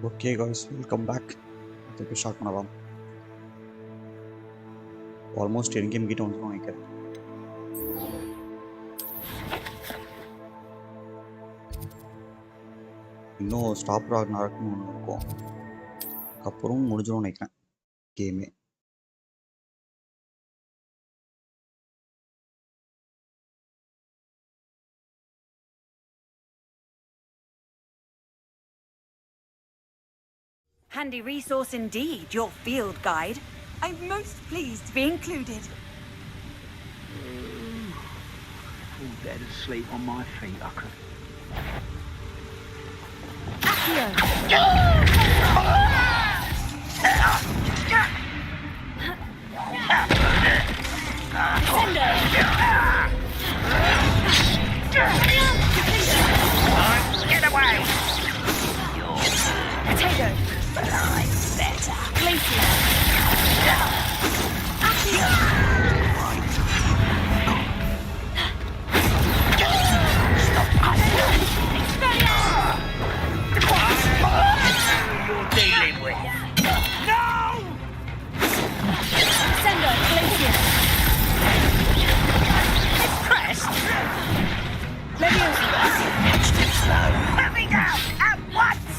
Okay guys, welcome back. திருப்பி start பண்ணலாம். Almost என் game கிட்ட வந்துடும் நினைக்கிறேன். இன்னும் ஸ்டாப் நடக்கணும்னு ஒன்று இருக்கும். அப்புறம் முடிஞ்சிடும் நினைக்கிறேன் கேமே. Handy resource indeed, your field guide. I'm most pleased to be included. All dead asleep on my feet, I could. Accio! Get away! Potato! I'm better. Glacier! Accio! You're dealing with. No! Sendo! Glacier! Pressed? Leviosa! It's too slow. Let me go! At once!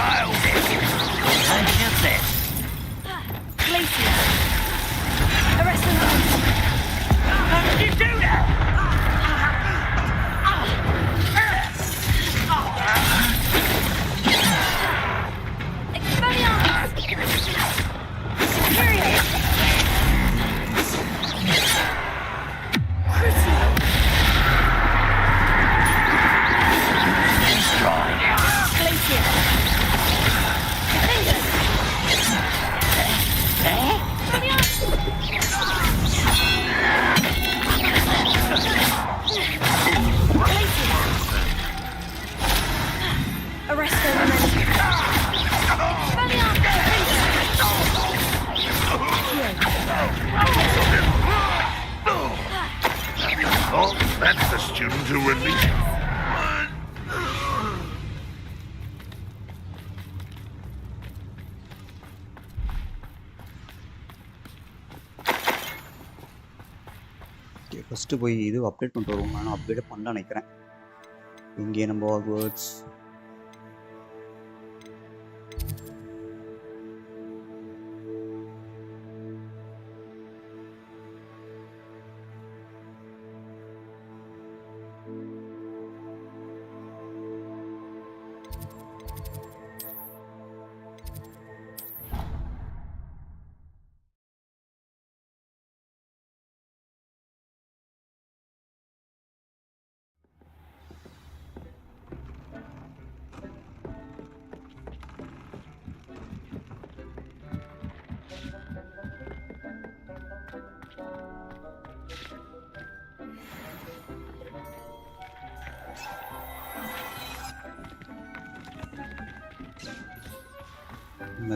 I'll do it. And just this. Glacier! Arrest the line! How did you do that? Expelliarmus! Superior! Crucio! Try. Glacier! Defender! Glacier! Arresto momentum! Expelliarmus! Oh, that's the student who released. First போய் இது update பண்ணிட்டு வருவோம். நான் update பண்ணல நினைக்கிறேன். இங்கே நம்ம Hogwarts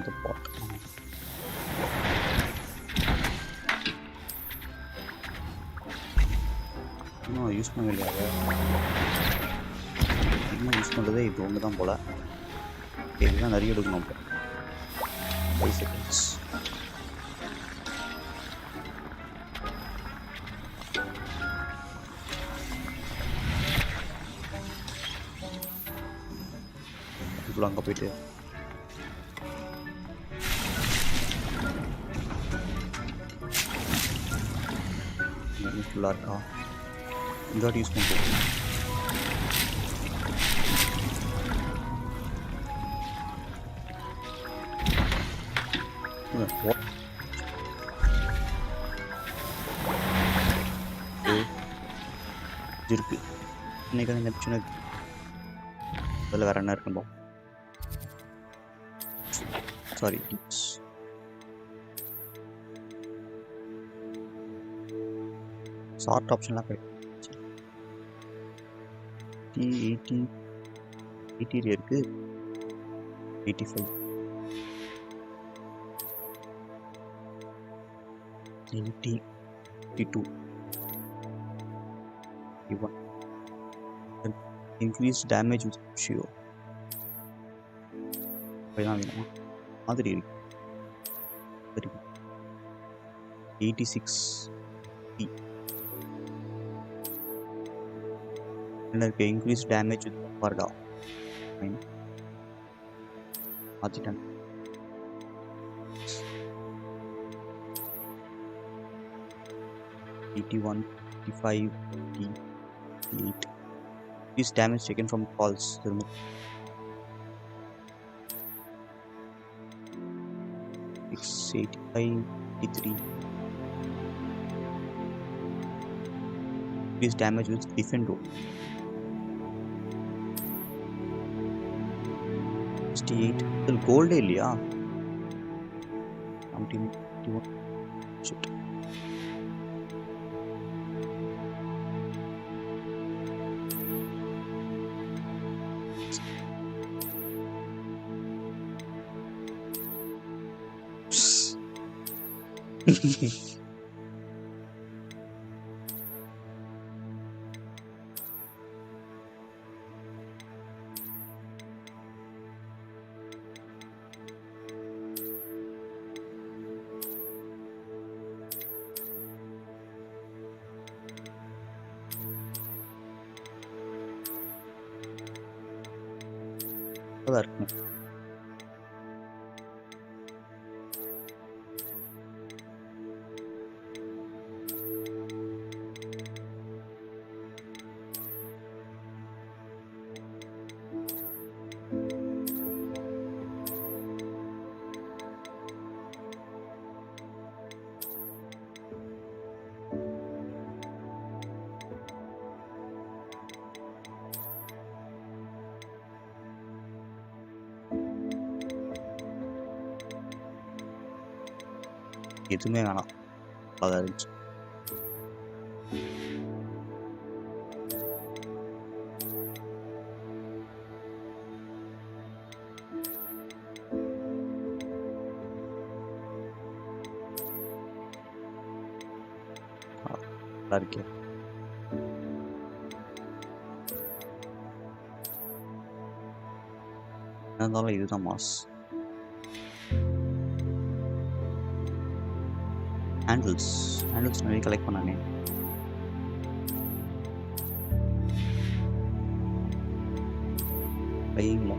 the pot. இன்னும் யூஸ் பண்ணலையா? இன்னும் யூஸ் பண்ணுறதே இது ஒன்று தான் போல். இதுதான் நிறைய எடுக்கணும். இப்போ 5 seconds. இவ்வளோ அங்கே போயிட்டு ஃபுல்லாக இருக்கா? இந்த வாட்டி யூஸ் பண்ணிட்டு இது இருக்கு. இன்னைக்கு அந்த சின்ன அதில் வேற என்ன இருக்குன்னு சாரி ஷார்ட் ஆப்ஷன்லாம் கிடைக்கும். 80 இருக்கு, 85 80 82 81 increase damage with ratio வேணுமா மாதிரி இருக்கு. 86 என்ன இருக்கு, இன்க்ரீஸ் டேமேஜ் வித் பர்டா மாற்றிட்டேன். $81, $55, $88. This damage taken from calls. 685, 83. This damage with defendo. 68. Still gold இல்லையா? 71. Shit. இருக்கும். எதுவுமே வேணாம், அதான் இருந்துச்சு. நல்லா இருக்கே. என்ன இருந்தாலும் இதுதான் மாஸ். ஹேண்டில்ஸ் நிறைய கலெக்ட் பண்ணானே. பையிங்களா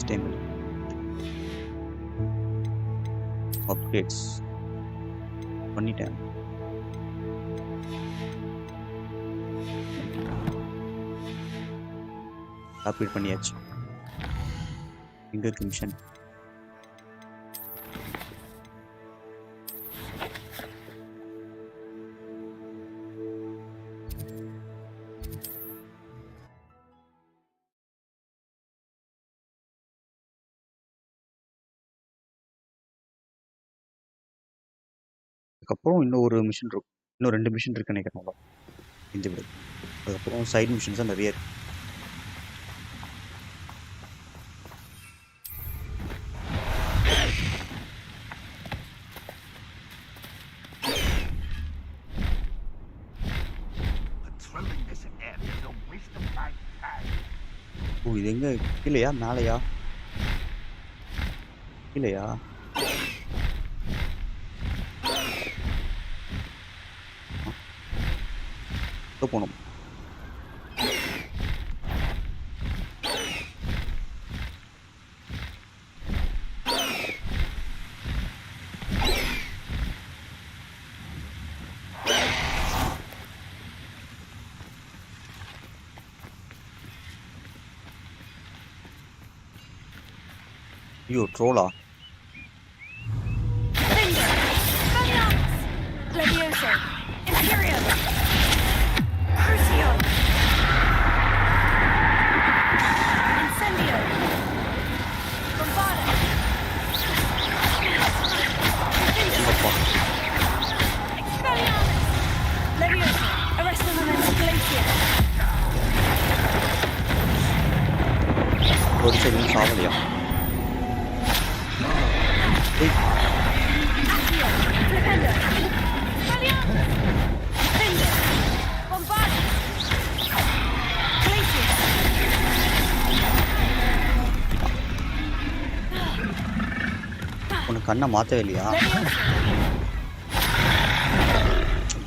ஸ்டேபிள் அப்கிரேட்ஸ் பண்ணிட்டேன். அப்கிரேட் பண்ணியாச்சு. எங்க இருக்கு மிஷன்? அதுக்கப்புறம் இன்னும் ஒரு மிஷின் இருக்கும், இன்னும் 2 மிஷின் இருக்கு நினைக்கிறேன் இந்த விட. அதுக்கப்புறம் சைட் மிஷின்ஸ் தான் நிறைய இருக்கு. ஓ, இது எங்க கீழையா மேலையா? கீழையா? போனோம். ஐயோ, ட்ரோலா? Leviosa! Imperium! சரி இன்னும் சாவலையா? ஏய், Flipendo. Flipendo. Bombard. Glacier. உனக்கு கண்ணை மாற்றவே இல்லையா?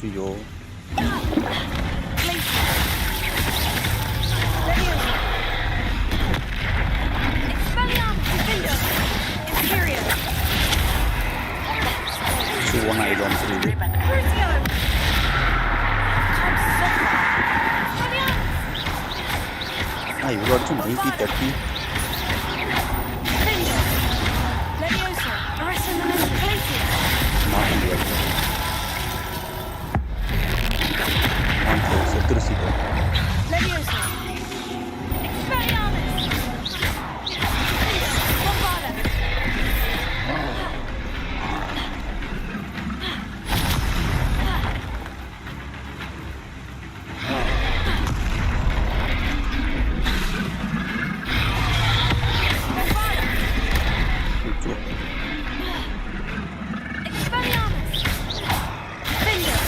ஐயோ Glacier. Leviosa. Expelliarmus. Defender. Imperial. One ஆகிடும் புரியுது. Crucio. Tom Sopra. Expelliarmus. இவ்வளோ அடிச்சு 90 30 Defender. Leviosa. Arrest in the middle. Glacier. மாற்ற முடியாது. செத்துரு சீக்கிரம். Leviosa. Expelliarmus. Bombarda. Expelliarmus. Defender.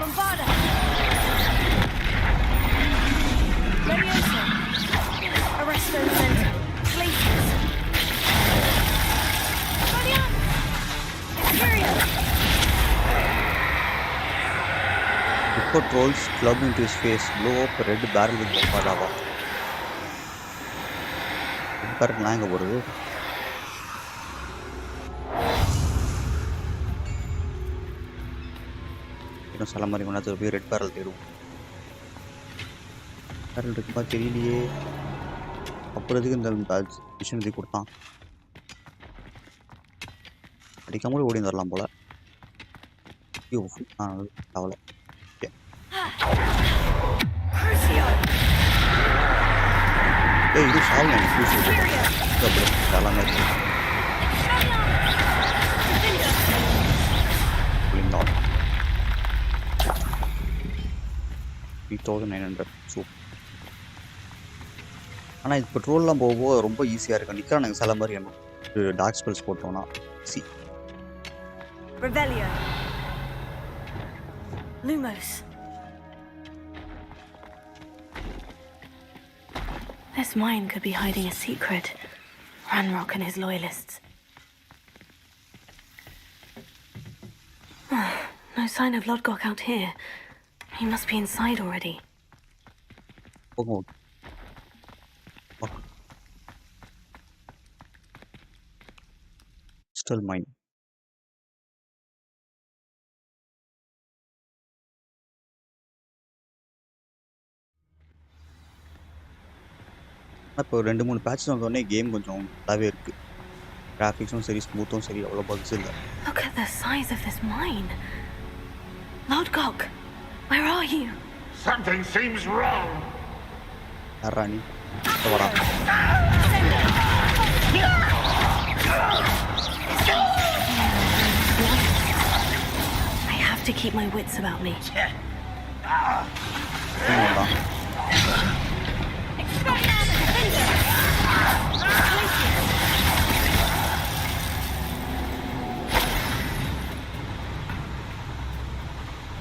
Bombarda. Leviosa. Arresto Center. Glaciers. Expelliarmus. Imperial. Before trolls club into his face, blow up a red barrel with Bombarda. Red barrel எங்க போகிறது? இன்னும் சில மாதிரி கொண்டாந்து போய் ரெட் பேரல் தேடுவோம். பேரல் இருக்குப்பா தெரியலையே. அப்புறத்துக்கு இந்த மிஷின் எழுதி கொடுத்தான். அடிக்காமலே ஓடி வந்துடலாம் போல. ஐயோ கவலை. Crucio. ஏய் இது சாவி எனக்கு யூஸ் Imperial. எல்லாமே இருக்கு. Expelliarmus. Defender. 3900 சூப்பர். ஆனால் இது பெட்ரோல்லாம் போக ரொம்ப ஈஸியாக இருக்கும். நிற்கிறா நாங்கள் சில மாதிரி என்ன டார்க் ஸ்பெல்ஸ் போட்டோம்னா easy. Revelio. Lumos. This mine could be hiding a secret. Ranrock and his loyalists. No sign of Lodgok out here. He must be inside already. போகும். Still mine. இப்போ 2-3 பேட்ச் வந்தோடனே கேம் கொஞ்சம் நல்லாவே இருக்கு. கிராஃபிக்ஸும் சரி ஸ்மூத்தும் சரி அவ்வளோ பக்ஸ் இல்லை. Look at the size of this mine. Lodgok, where are you? Something seems wrong. யாராணி வரா? I have to keep my wits about me. வேண்டாம். Expelliarmus. Defender. Glacier.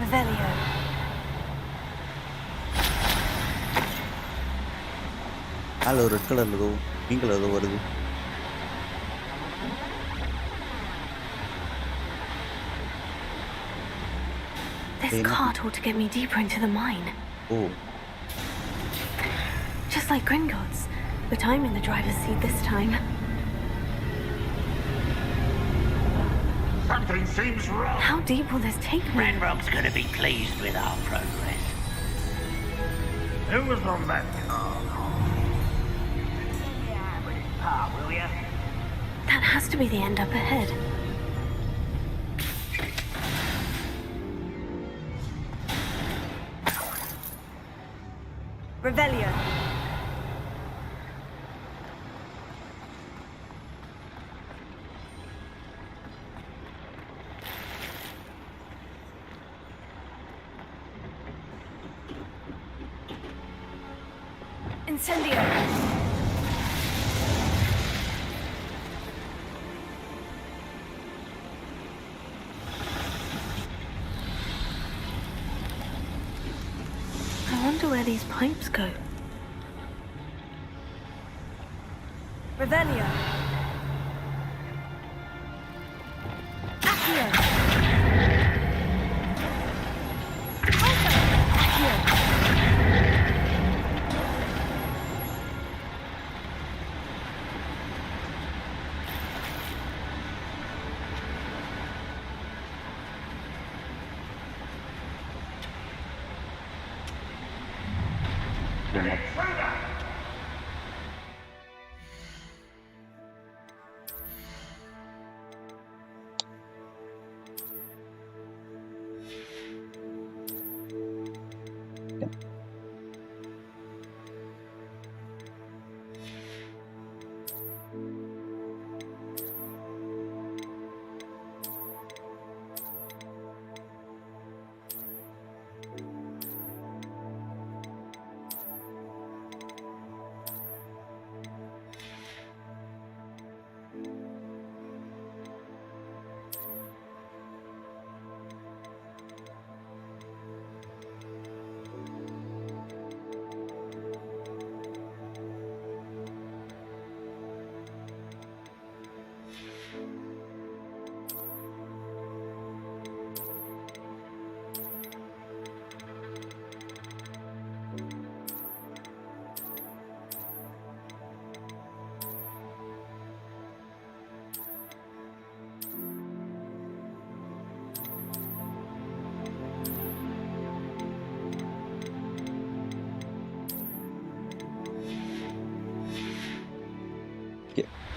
Revelio. மேலே ஒரு ரெட் கலரில் ஏதோ பிங்க் கலர் ஏதோ வருது. This Hey, cart ought to get me deeper into the mine. O Just like Gringotts. But I'm in the driver's seat this time. Something seems wrong. How deep will this take me? Ranrock's gonna be pleased with our progress. Who was on that car? Will ya? That has to be the end up ahead. Revelio. Incendio. I wonder where these pipes go. Revelio. Accio. Alto. Accio.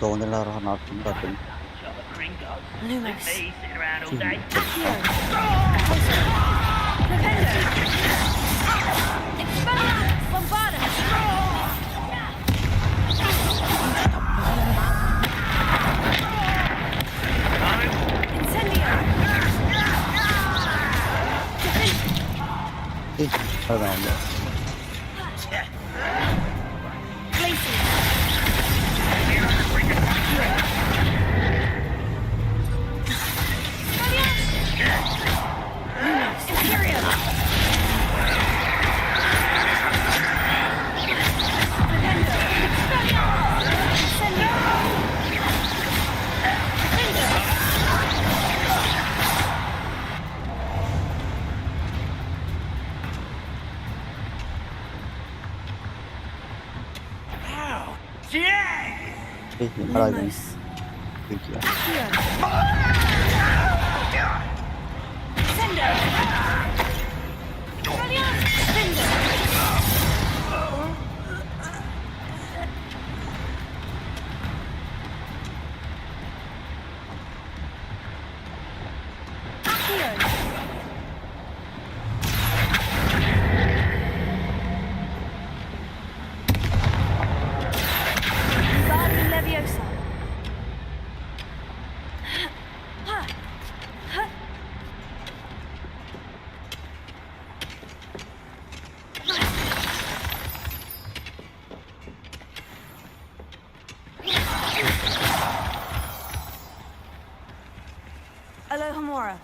So then are not nothing. Lumos. Sitting around all day. Accio. Flipendo. Expelliarmus. Bombardus. Incendio. Around there. Glacier. Zereon. Flipendo. Expelliarmus. Incendio. Flipendo. Lumos. Thank you. Accio. Sendo. Expelliarmus. Sendo. Accio. Wingardium Leviosa. Alohomora.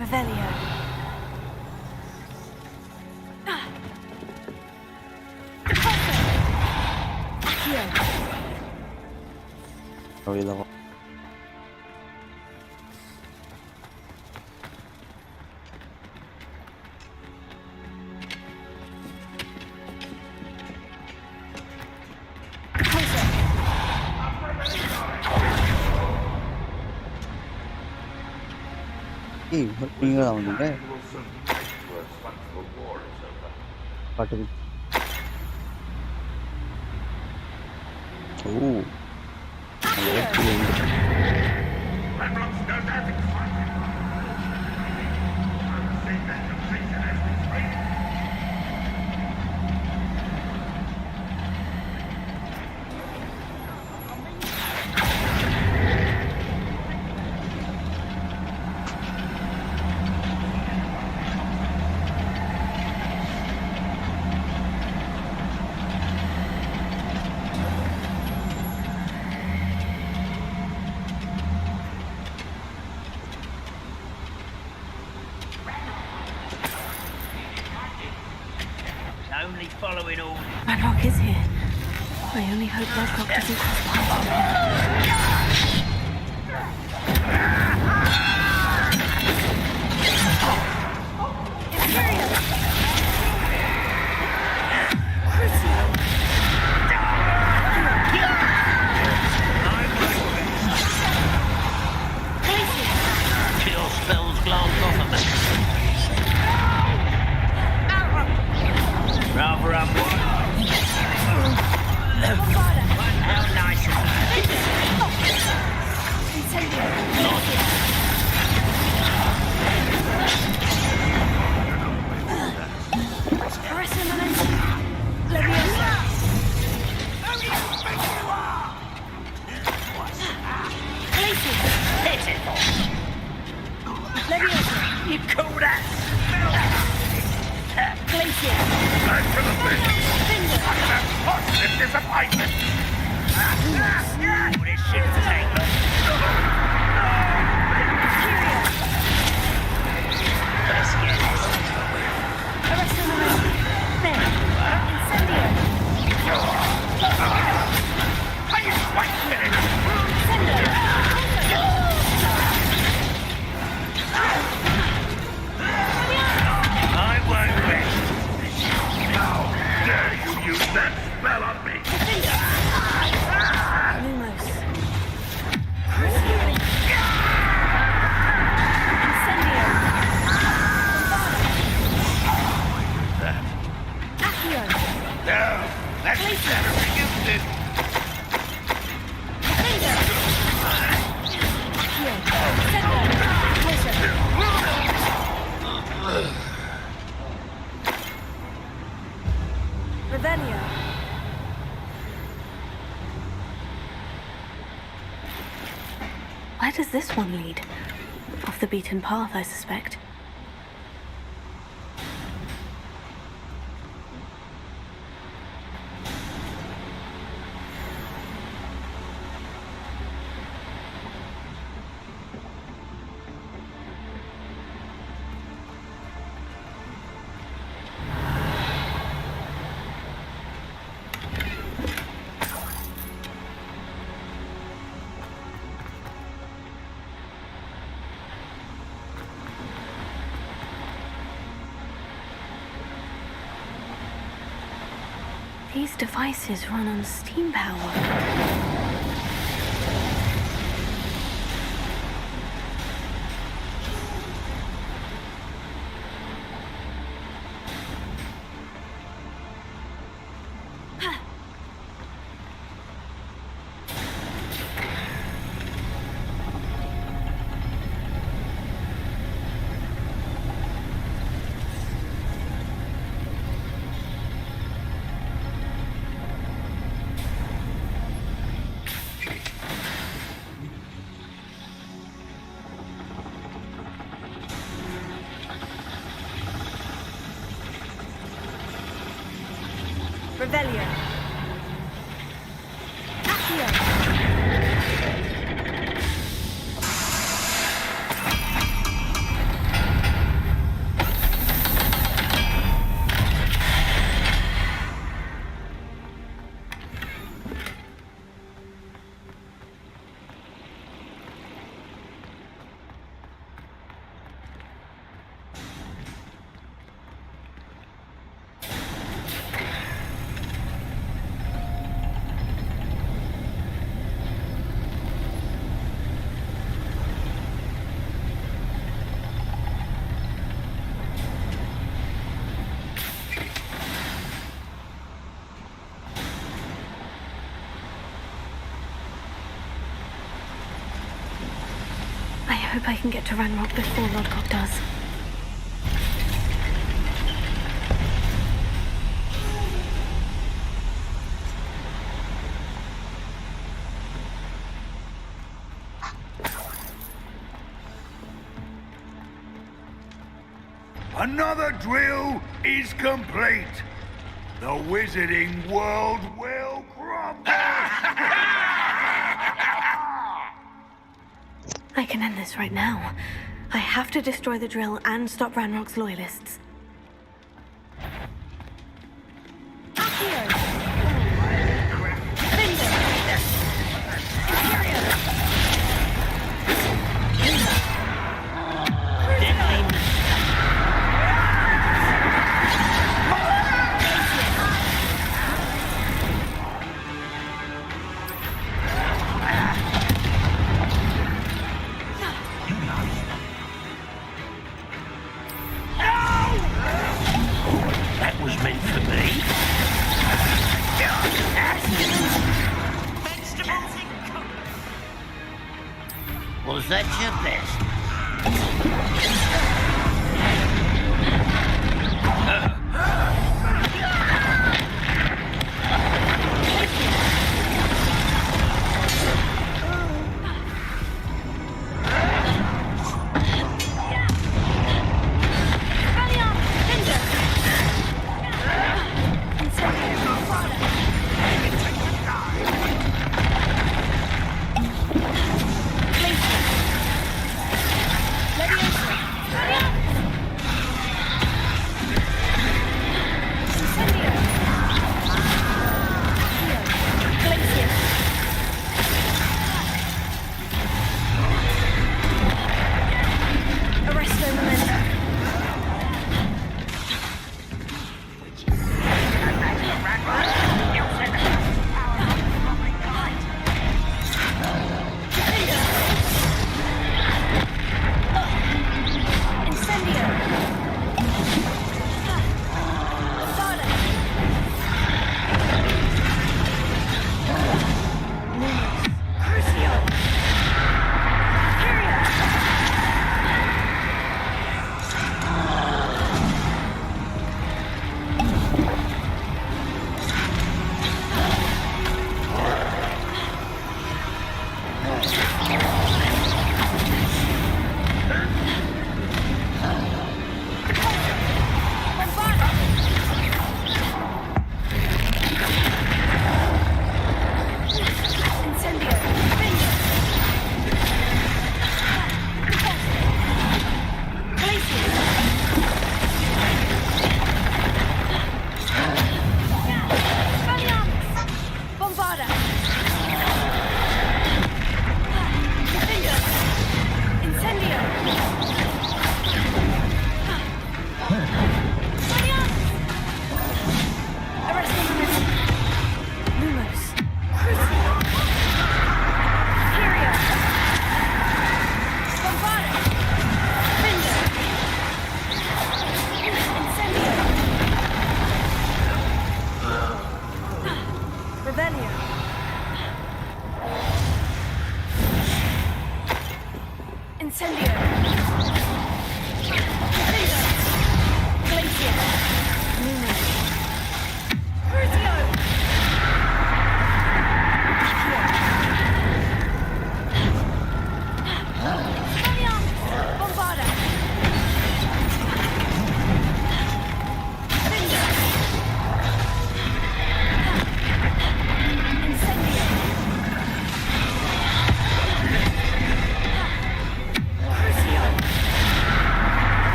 Revelio. Accio. Sorry, the நீங்க தான் வந்தீங்க பாட்டு ஓ! அங்க கீழ விழுந்துட்டேன். Only following orders. Ranrock is here. I only hope Lodgok doesn't cross paths with him. Chill spells glance off of me. Rather unwise. How nice is you call that smell? Back to the thing. That positive disappointment. Well, this shouldn't take long. Let's get this over with. Are you quite finished? I won't rest. How dare you use that spell on me? No, that's better than you did. Where does this one lead? Off the beaten path, I suspect. These devices run on steam power. Revelio. Accio. hope I can get to Ranrock before Lodgok does. Another drill is complete. The wizarding world will crumble. I can end this right now. I have to destroy the drill and stop Ranrock's loyalists. Was that your best?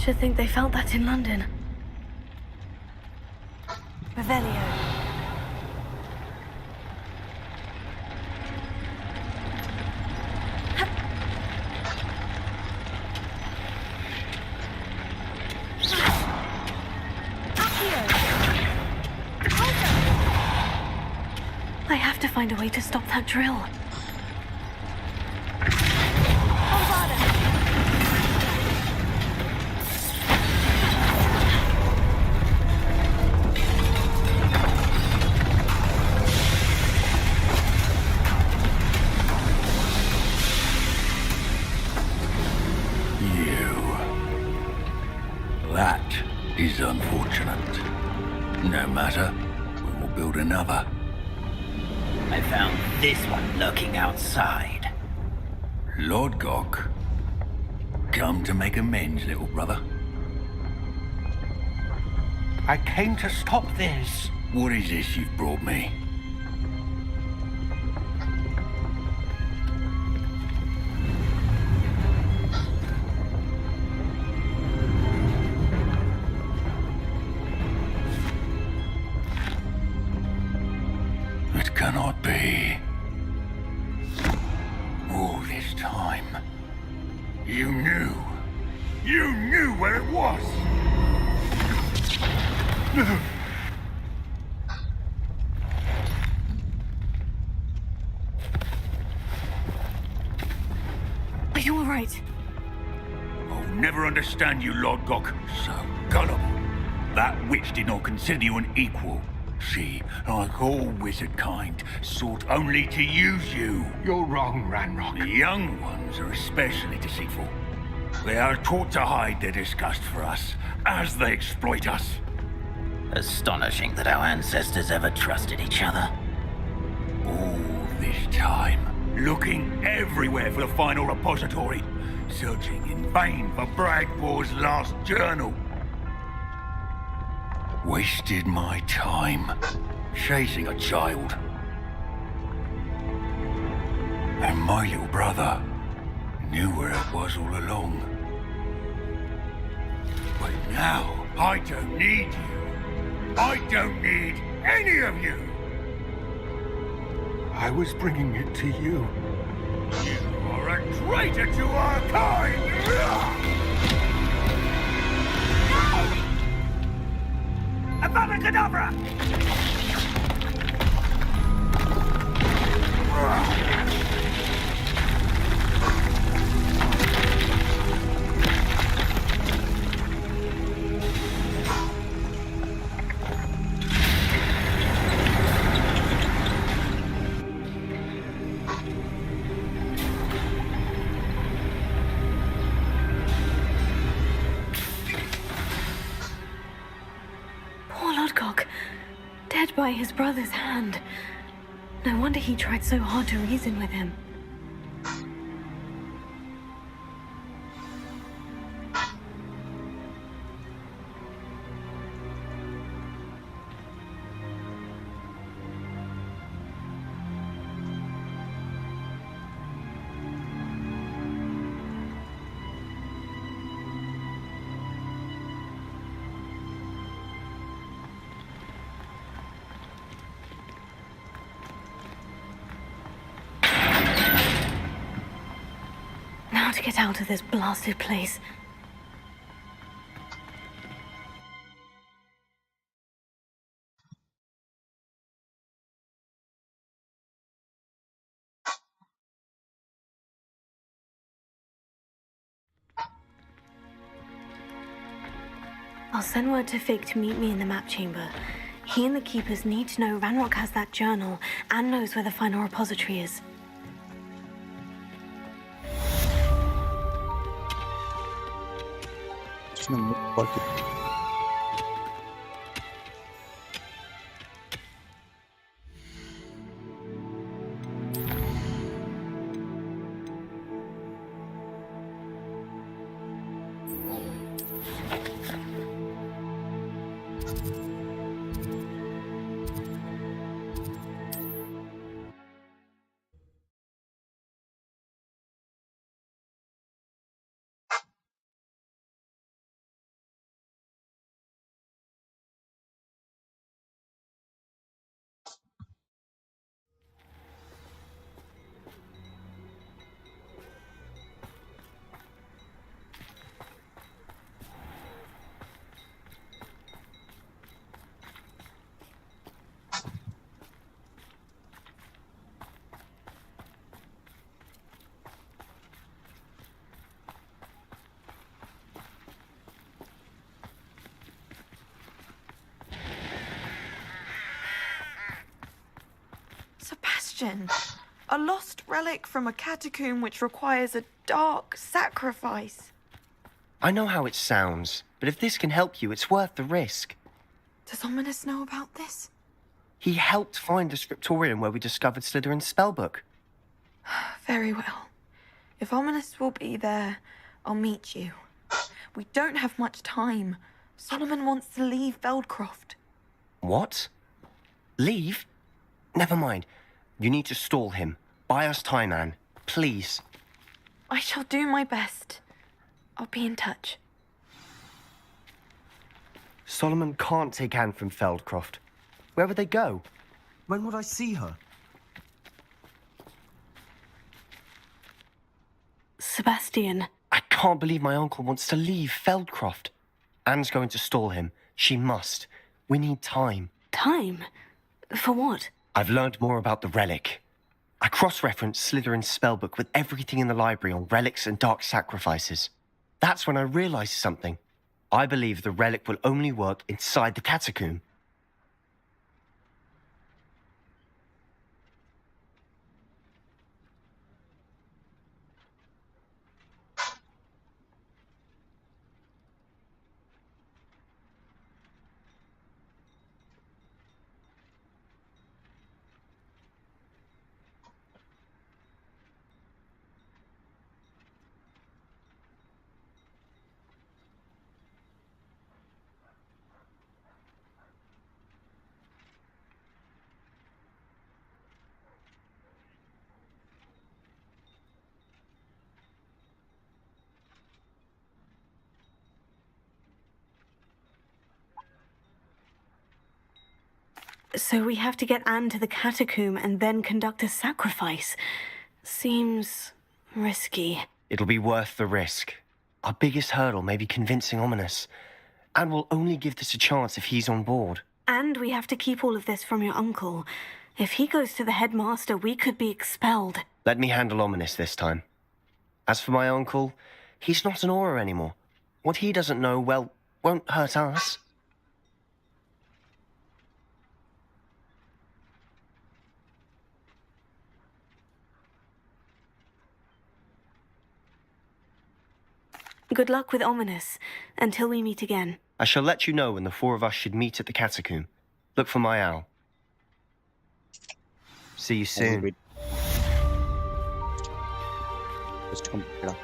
Should think they felt that in London. Revelio. find a way to stop that drill. That is unfortunate. No matter, we will build another. I found this one lurking outside. Lord Gok, come to make amends, little brother. I came to stop this. What is this you've brought me? It cannot be. All this time, you knew. You knew where it was. Are you all right? I'll never understand you, Lord Gok. So gullible. That witch did not consider you an equal. She, like all wizard kind, sought only to use you. You're wrong, Ranrock. The young ones are especially deceitful. They are taught to hide their disgust for us, as they exploit us. Astonishing that our ancestors ever trusted each other. All this time, looking everywhere for the final repository, searching in vain for Bragbor's last journal. Wasted my time, chasing a child. And my little brother knew where it was all along. But now, I don't need you. I don't need any of you. I was bringing it to you. You are a traitor to our kind! Abracadabra! Poor Lodgok, dead by his brother's hand. No wonder he tried so hard to reason with him. Now to get out of this blasted place. I'll send word to Fig to meet me in the map chamber. He and the keepers need to know Ranrock has that journal and knows where the final repository is. சின்ன quality. question. A lost relic from a catacomb which requires a dark sacrifice. I know how it sounds, but if this can help you, it's worth the risk. Does Ominous know about this? He helped find the scriptorium where we discovered Slytherin's spellbook. Very well. If Ominous will be there, I'll meet you. We don't have much time. Solomon wants to leave Veldcroft. What? Leave? Never mind. You need to stall him. Buy us time, Anne. Please. I shall do my best. I'll be in touch. Solomon can't take Anne from Feldcroft. Where would they go? When would I see her? Sebastian. I can't believe my uncle wants to leave Feldcroft. Anne's going to stall him. She must. We need time. Time? For what? I've learned more about the relic. I cross-referenced Slytherin's spellbook with everything in the library on relics and dark sacrifices. That's when I realized something. I believe the relic will only work inside the catacomb. So we have to get Anne to the catacomb and then conduct a sacrifice. Seems risky. It'll be worth the risk. Our biggest hurdle may be convincing Ominous. And we'll only give this a chance if he's on board. And we have to keep all of this from your uncle. If he goes to the headmaster, we could be expelled. Let me handle Ominous this time. As for my uncle, he's not an Auror anymore. What he doesn't know, well, won't hurt us. Good luck with Ominous, until we meet again. I shall let you know when the four of us should meet at the catacomb. Look for my owl. See you soon. Just complete.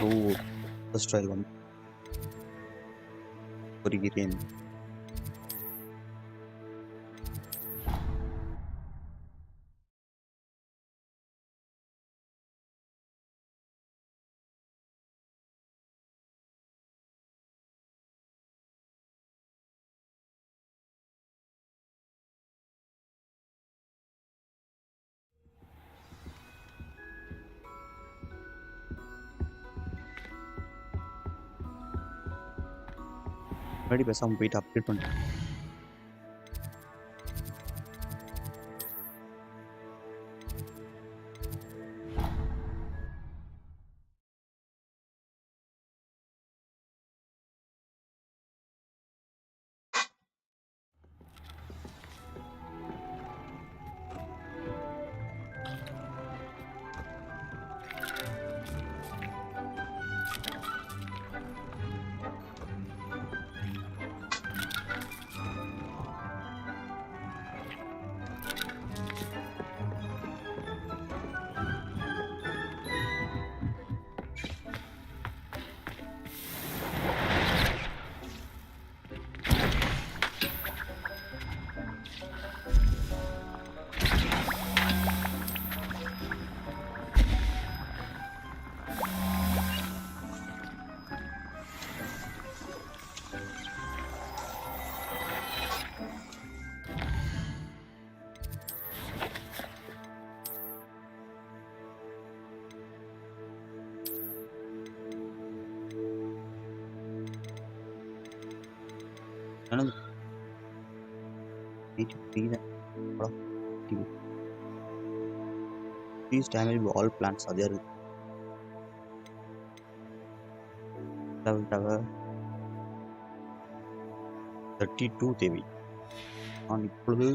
Oh, first trial one. Origin. Ready பேசாம போயிட்டு update பண்ணிட்டேன். Another. Need to see that. Please damage all plants other level tower 32 தேவை நான் இப்பொழுது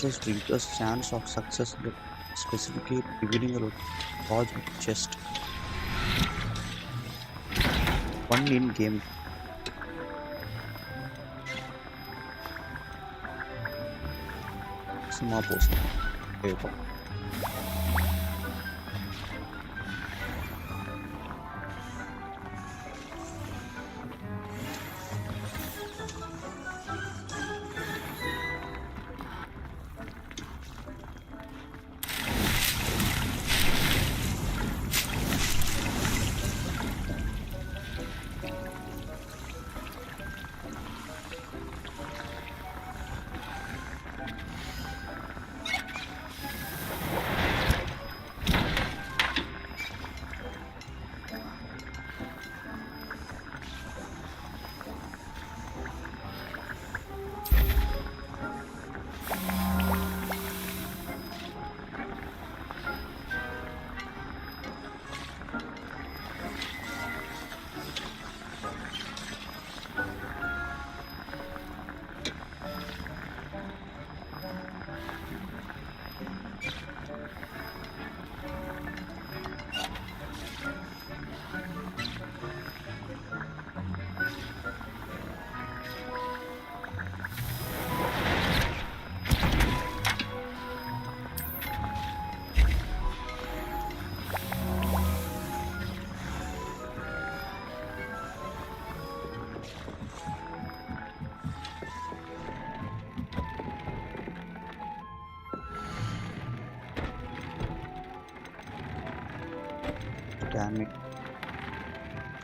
just increase chance of success but specifically revealing a large chest. One in game. Small post. There you go.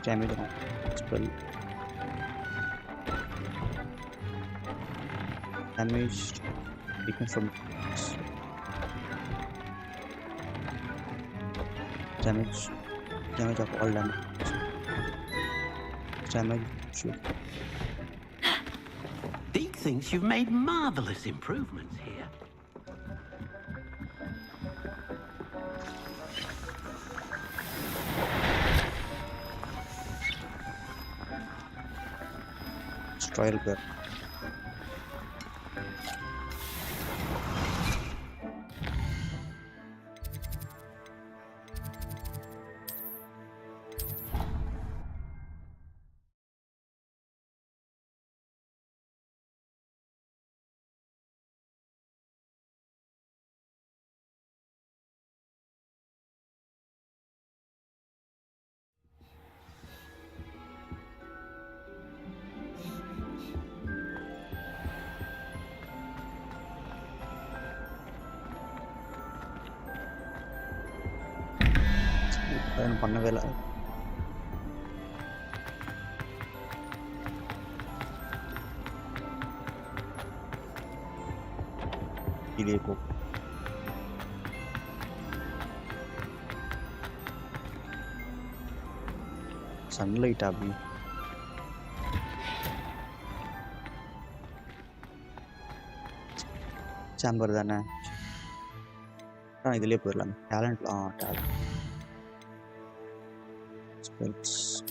Damage on spell. Damage taken from damage of all damage. Damage shoot. Deke thinks you've made marvelous improvements here. Trial girl. பண்ணவே இல்லை கீழே போ sunlight அப்படி சாம்பர் தானே இதுலேயே போயிடலாம் talent talent spells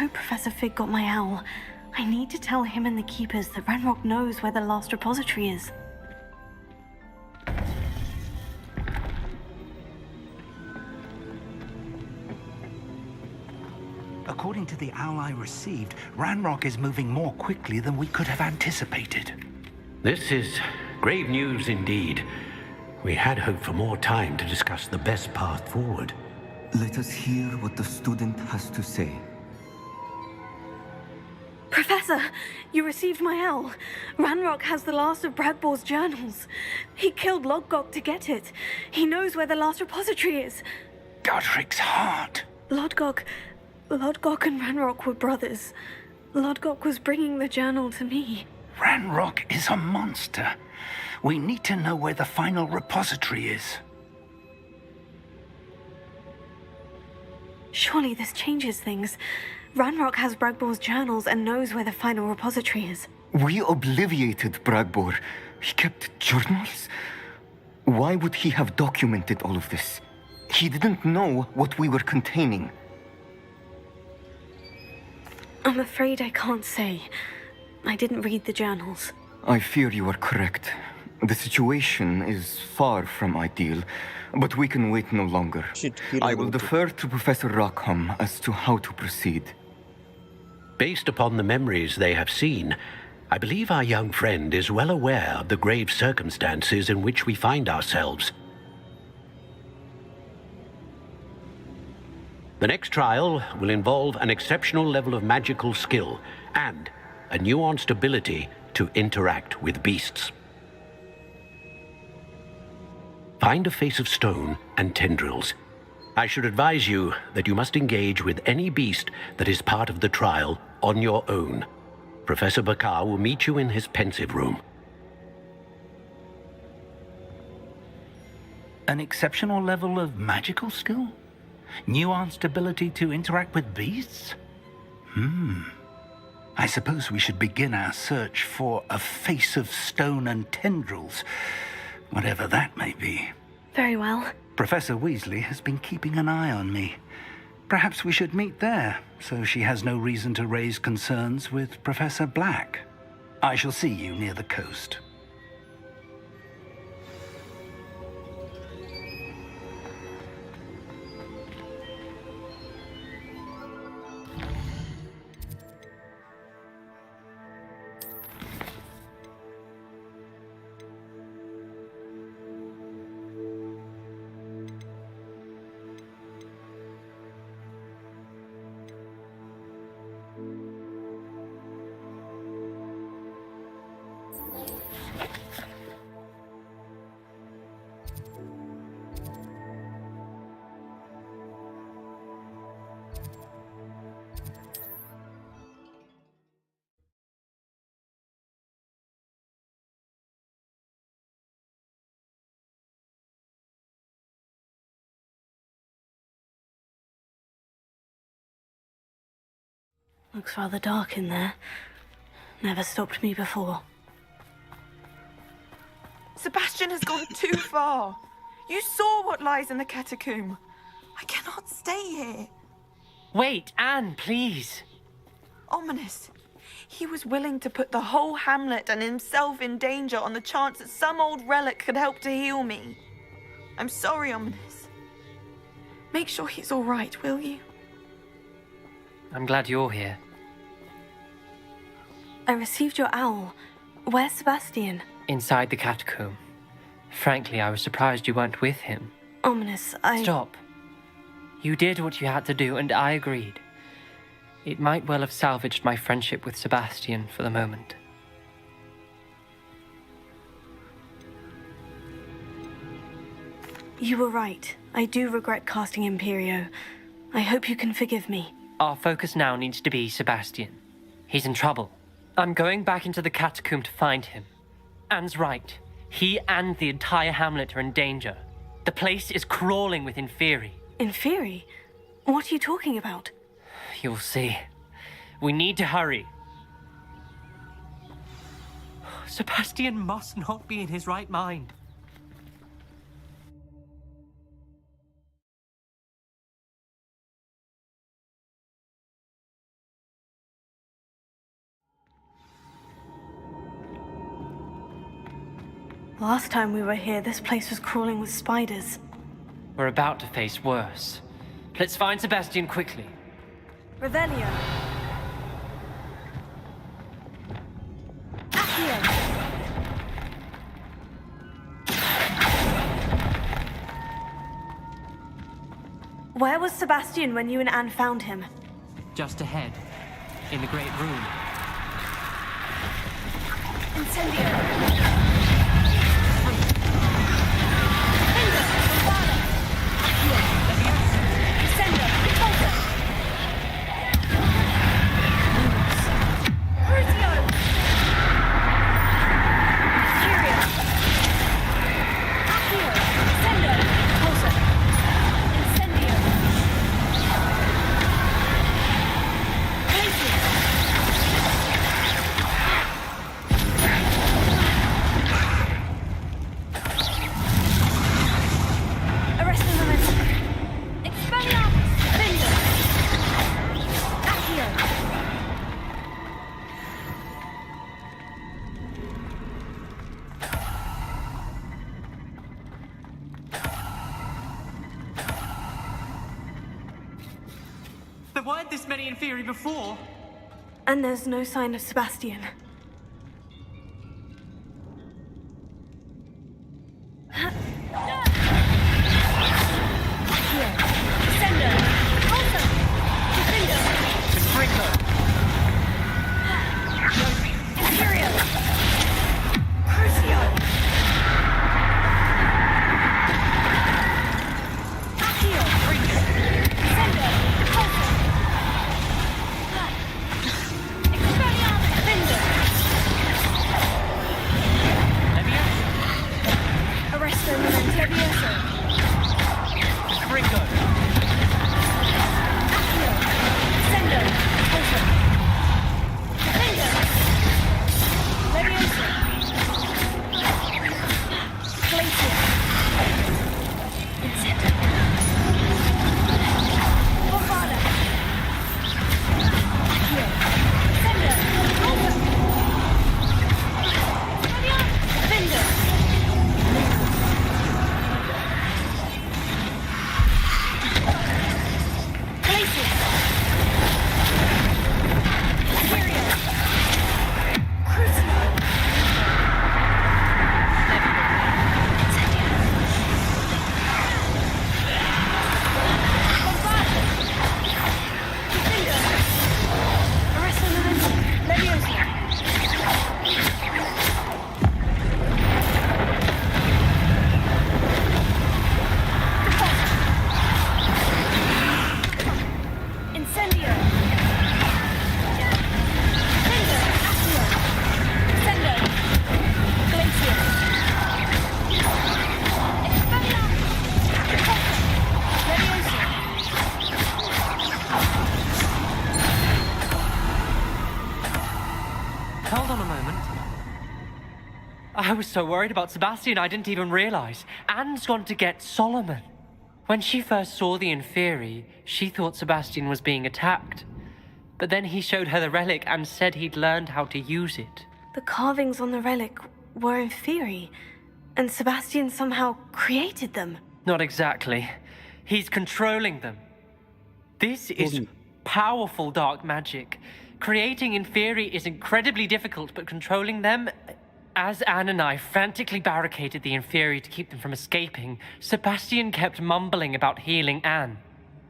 hope Professor Fig got my owl. I need to tell him and the Keepers that Ranrock knows where the last repository is. According to the owl I received, Ranrock is moving more quickly than we could have anticipated. This is grave news indeed. We had hoped for more time to discuss the best path forward. Let us hear what the student has to say. Professor, you received my owl. Ranrock has the last of Bragbor's journals. He killed Lodgok to get it. He knows where the last repository is. Godric's heart. Lodgok and Ranrock were brothers. Lodgok was bringing the journal to me. Ranrock is a monster. We need to know where the final repository is. Surely this changes things. Ranrock has Bragbor's journals and knows where the final repository is. We obliviated Bragbor. He kept journals? Why would he have documented all of this? He didn't know what we were containing. I'm afraid I can't say. I didn't read the journals. I fear you are correct. The situation is far from ideal, but we can wait no longer. I will defer to Professor Rockham as to how to proceed. Based upon the memories they have seen, I believe our young friend is well aware of the grave circumstances in which we find ourselves. The next trial will involve an exceptional level of magical skill and a nuanced ability to interact with beasts. Find a face of stone and tendrils. I should advise you that you must engage with any beast that is part of the trial on your own. Professor Bakar will meet you in his pensive room. An exceptional level of magical skill? Nuanced ability to interact with beasts? I suppose we should begin our search for a face of stone and tendrils, whatever that may be. Very well. Professor Weasley has been keeping an eye on me. Perhaps we should meet there, so she has no reason to raise concerns with Professor Black. I shall see you near the coast. Looks rather dark in there. Never stopped me before. Sebastian has gone too far. You saw what lies in the catacomb. I cannot stay here. Wait, Anne, please. Ominous. He was willing to put the whole hamlet and himself in danger on the chance that some old relic could help to heal me. I'm sorry, Ominous. Make sure he's all right, will you? I'm glad you're here. I received your owl. Where's Sebastian? Inside the catacomb. Frankly, I was surprised you weren't with him. Ominous, Stop. You did what you had to do, and I agreed. It might well have salvaged my friendship with Sebastian for the moment. You were right. I do regret casting Imperio. I hope you can forgive me. Our focus now needs to be Sebastian. He's in trouble. I'm going back into the catacomb to find him. Anne's right. He and the entire hamlet are in danger. The place is crawling with Inferi. Inferi? What are you talking about? You'll see. We need to hurry. Sebastian must not be in his right mind. Last time we were here, this place was crawling with spiders. We're about to face worse. Let's find Sebastian quickly. Revelio. Accio. Where was Sebastian when you and Anne found him? Just ahead, in the great room. Incendio. There weren't this many Inferi before. And there's no sign of Sebastian. I was so worried about Sebastian, I didn't even realize. Anne's gone to get Solomon. When she first saw the Inferi, she thought Sebastian was being attacked. But then he showed her the relic and said he'd learned how to use it. The carvings on the relic were Inferi, and Sebastian somehow created them. Not exactly. He's controlling them. This is powerful dark magic. Creating Inferi is incredibly difficult, but controlling them... As Anne and I frantically barricaded the Inferi to keep them from escaping, Sebastian kept mumbling about healing Anne.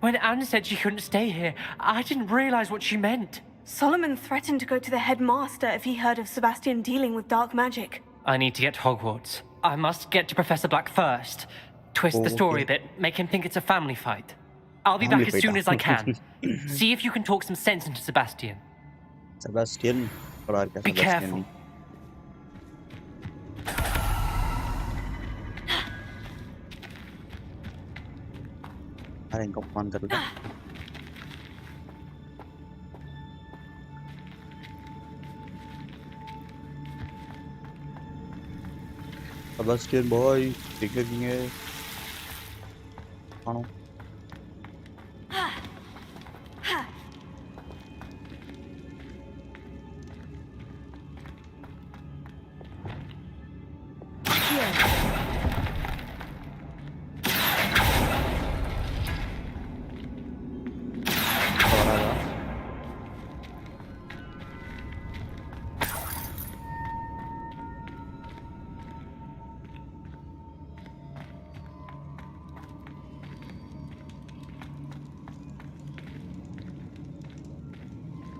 When Anne said she couldn't stay here, I didn't realize what she meant. Solomon threatened to go to the headmaster if he heard of Sebastian dealing with dark magic. I need to get to Hogwarts. I must get to Professor Black first. Twist the story a bit, make him think it's a family fight. I'll be back as soon as I can. See if you can talk some sense into Sebastian. Sebastian. Be careful. अरे इनको phone कर दो Sebastian boy tinggal gini ano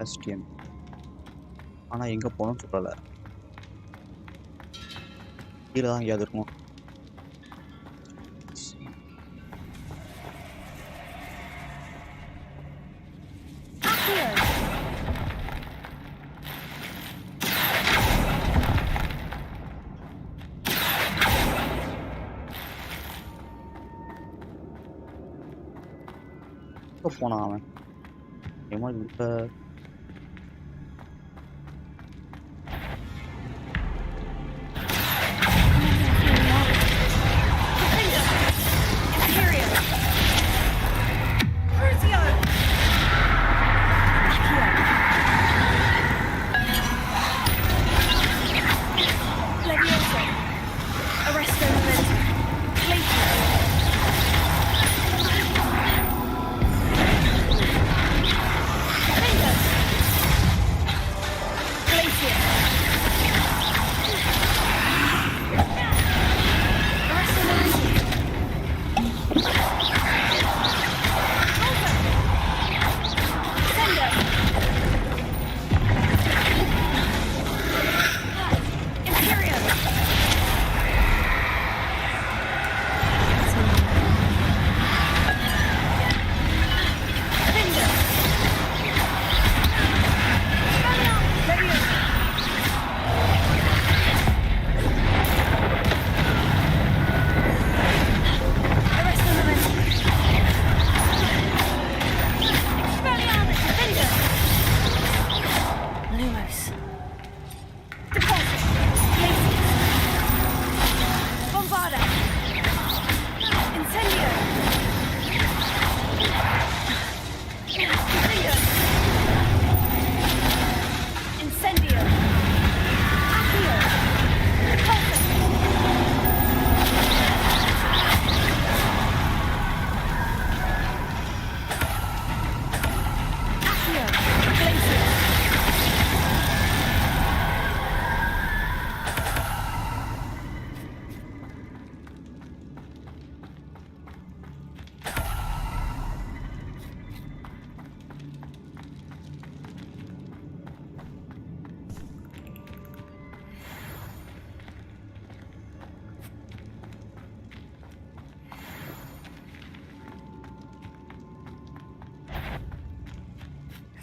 Sebastian. ஆனா எங்க போகணும்னு சொல்லல. கீழே தான் எங்கேயாவது இருக்கும். எங்க போனான் அவன்? ஏமா இப்ப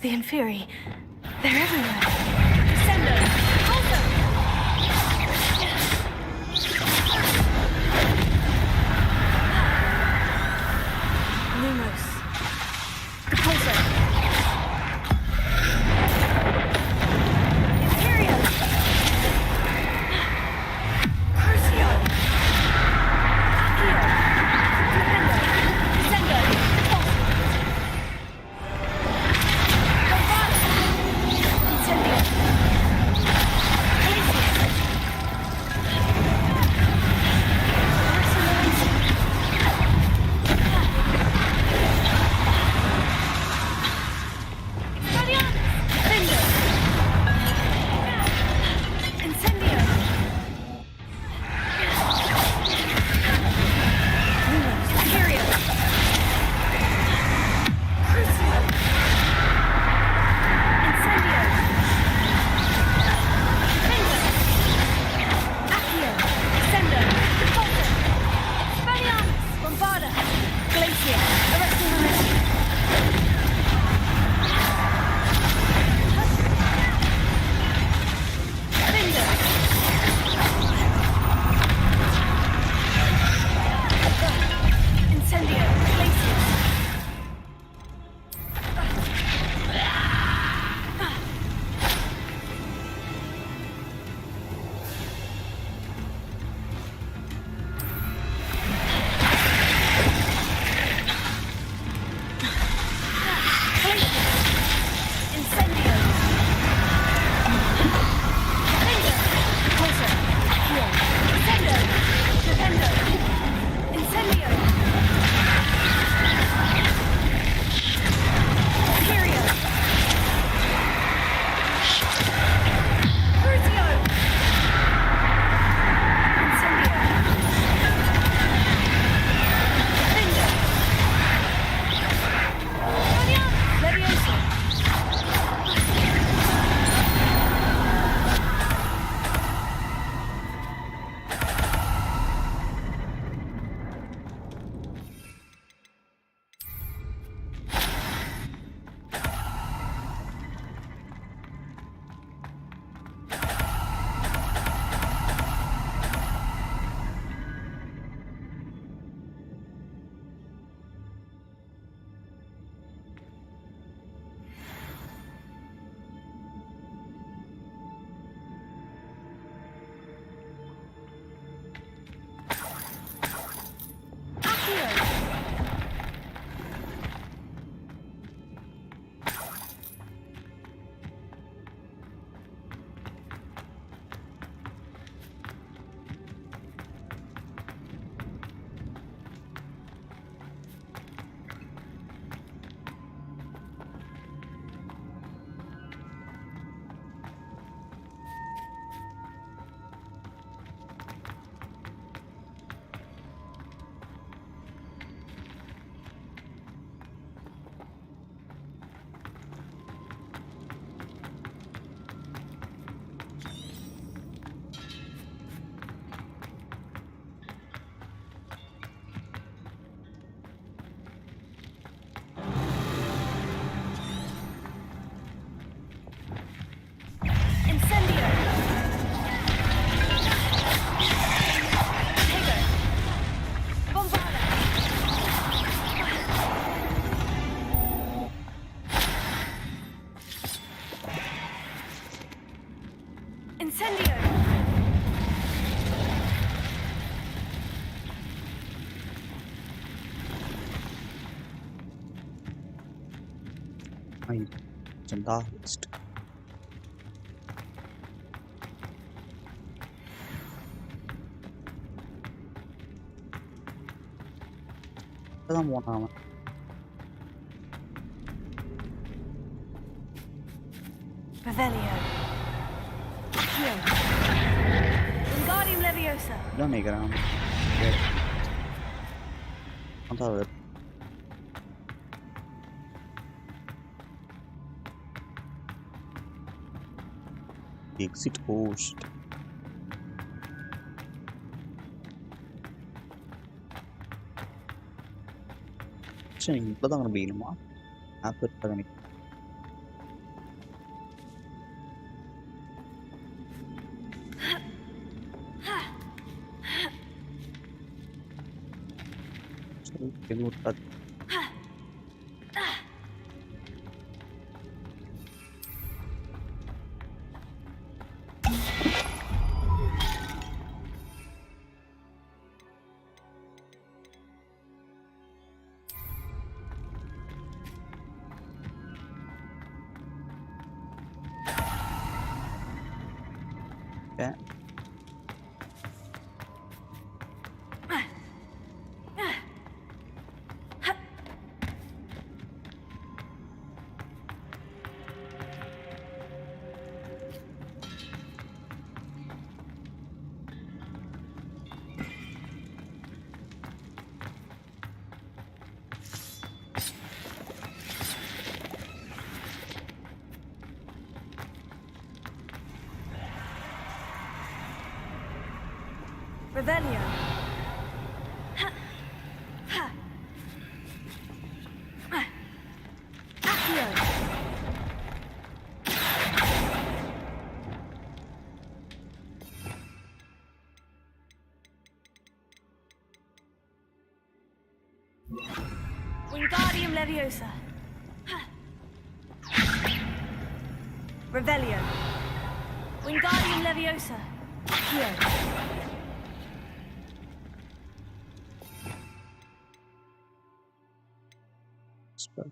The Inferi. They're everywhere. Sendo! Also! Lumos. Repulsor! Imperial! Crucio! Accio! Flipendo! Sendo! Bombard! Incendio! Agenda list. இப்பதான் போனான் அவன். Revelio. Here. Wingardium Leviosa. இதான் நினைக்கிறேன். அதான் அது. Exit host. சரி இப்பதான் கண்டுபிடிக்கணுமா? ஆப் இருக்காது எனக்கு. சரி எதுவும் இருக்காது. Okay. Revelio. Accio. Wingardium Leviosa. Revelio. Wingardium Leviosa. Accio. Spell.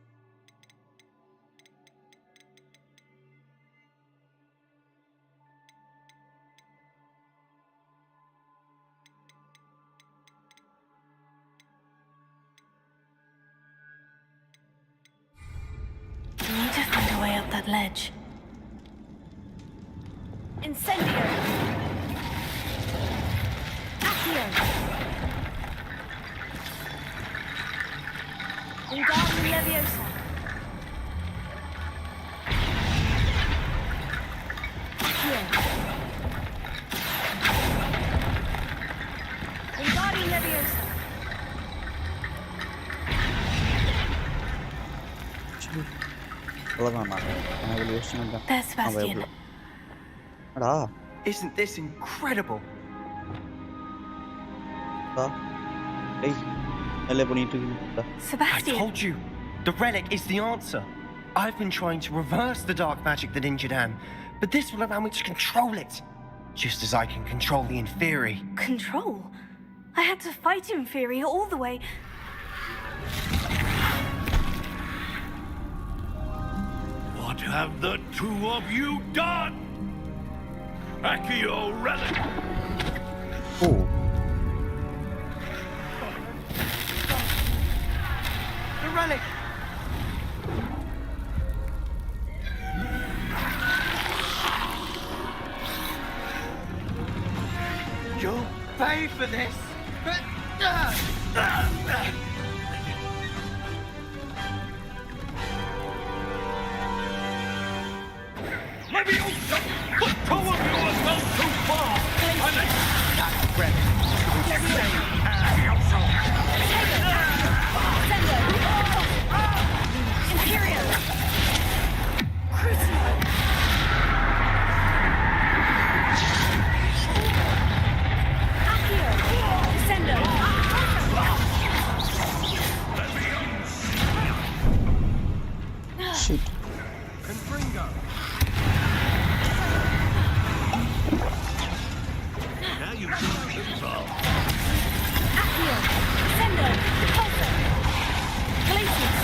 We need to find a way up that ledge. Incendio. Accio. Wingardium Leviosa. Accio. Wingardium Leviosa. There's Sebastian. Isn't this incredible? Sebastian. I told you, the relic is the answer. I've been trying to reverse the dark magic that injured Anne, but this will allow me to control it, just as I can control the Inferi. Control? I had to fight Inferi all the way. What have the two of you done? Accio relic! Oh. The relic! You'll pay for this! Maybe you don't, but two of you have gone too far! That relic will save Accio! Imperio! Crucio! Accio! Descendo! Shit. Confringo! Now you can involve. Accio! Descendo! Pulso! Glacius!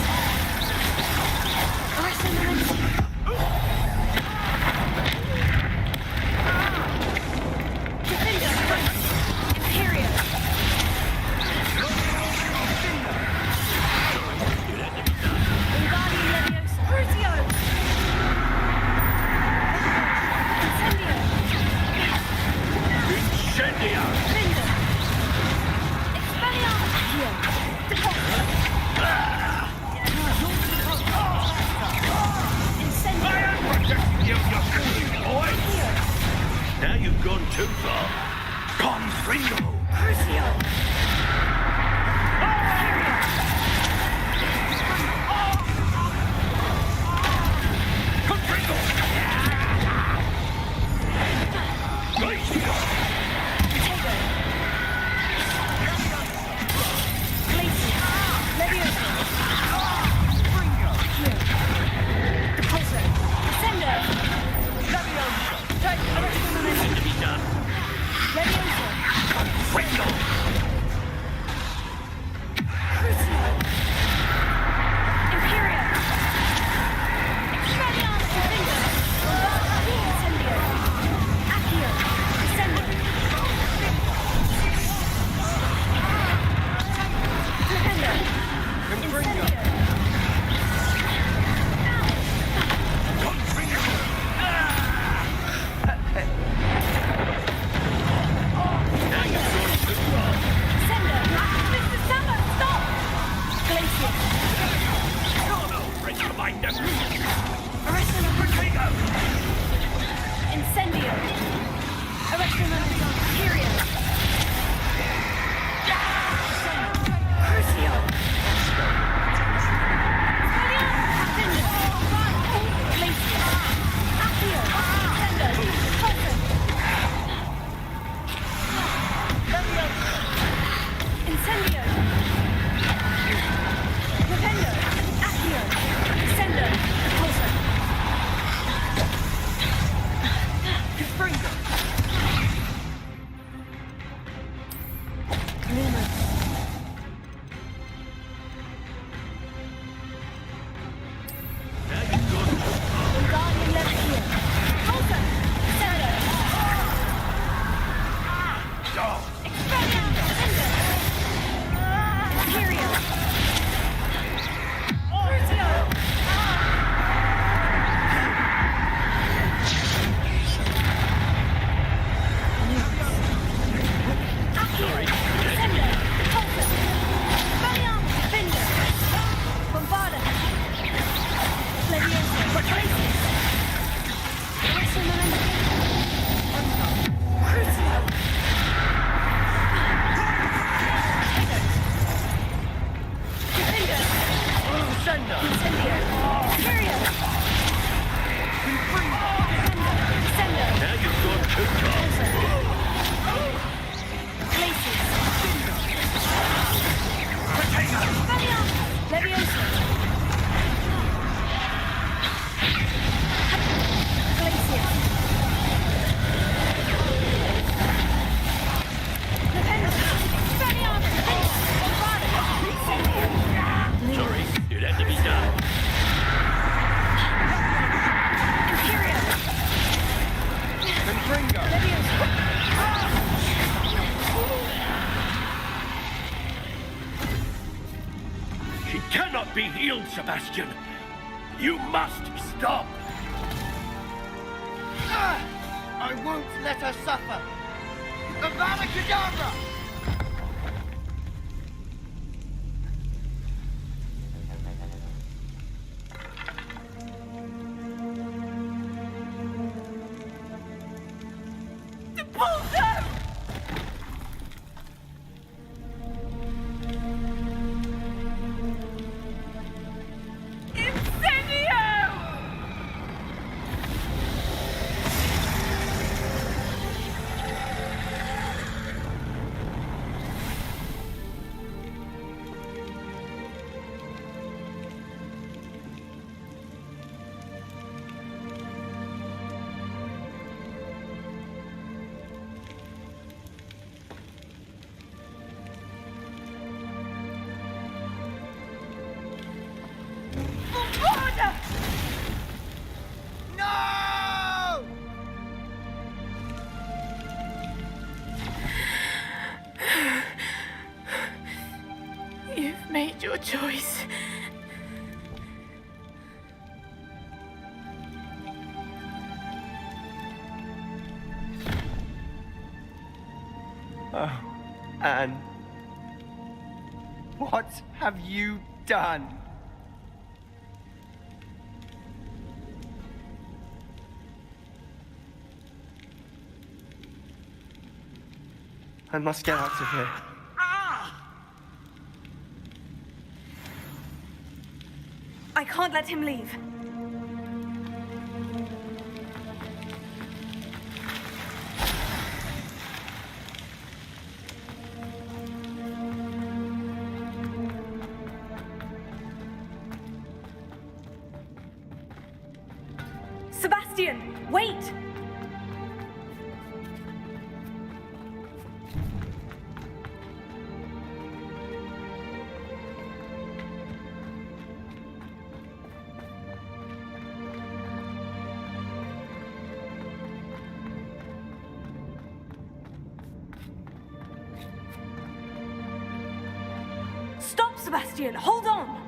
Arsenal Be healed, Sebastian. You must stop. I won't let her suffer. Avada Kedavra! Made your choice. Oh, Anne. What have you done? I must get out of here. I can't let him leave. Sebastian, wait! Stop, Sebastian! Hold on!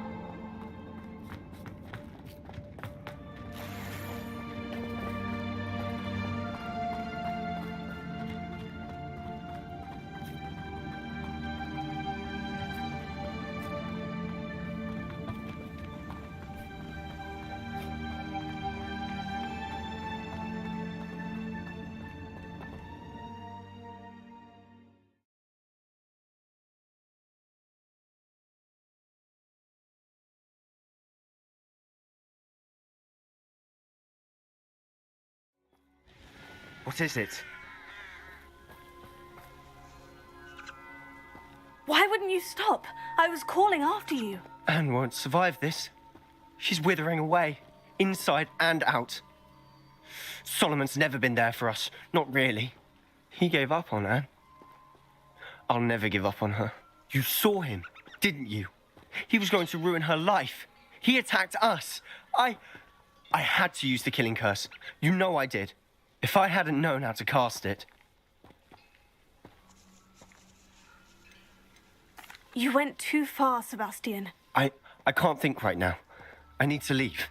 What is it? Why wouldn't you stop? I was calling after you. Anne won't survive this. She's withering away, inside and out. Solomon's never been there for us. Not really. He gave up on Anne. I'll never give up on her. You saw him, didn't you? He was going to ruin her life. He attacked us. I had to use the killing curse. You know I did. If I hadn't known how to cast it... You went too far, Sebastian. I can't think right now. I need to leave.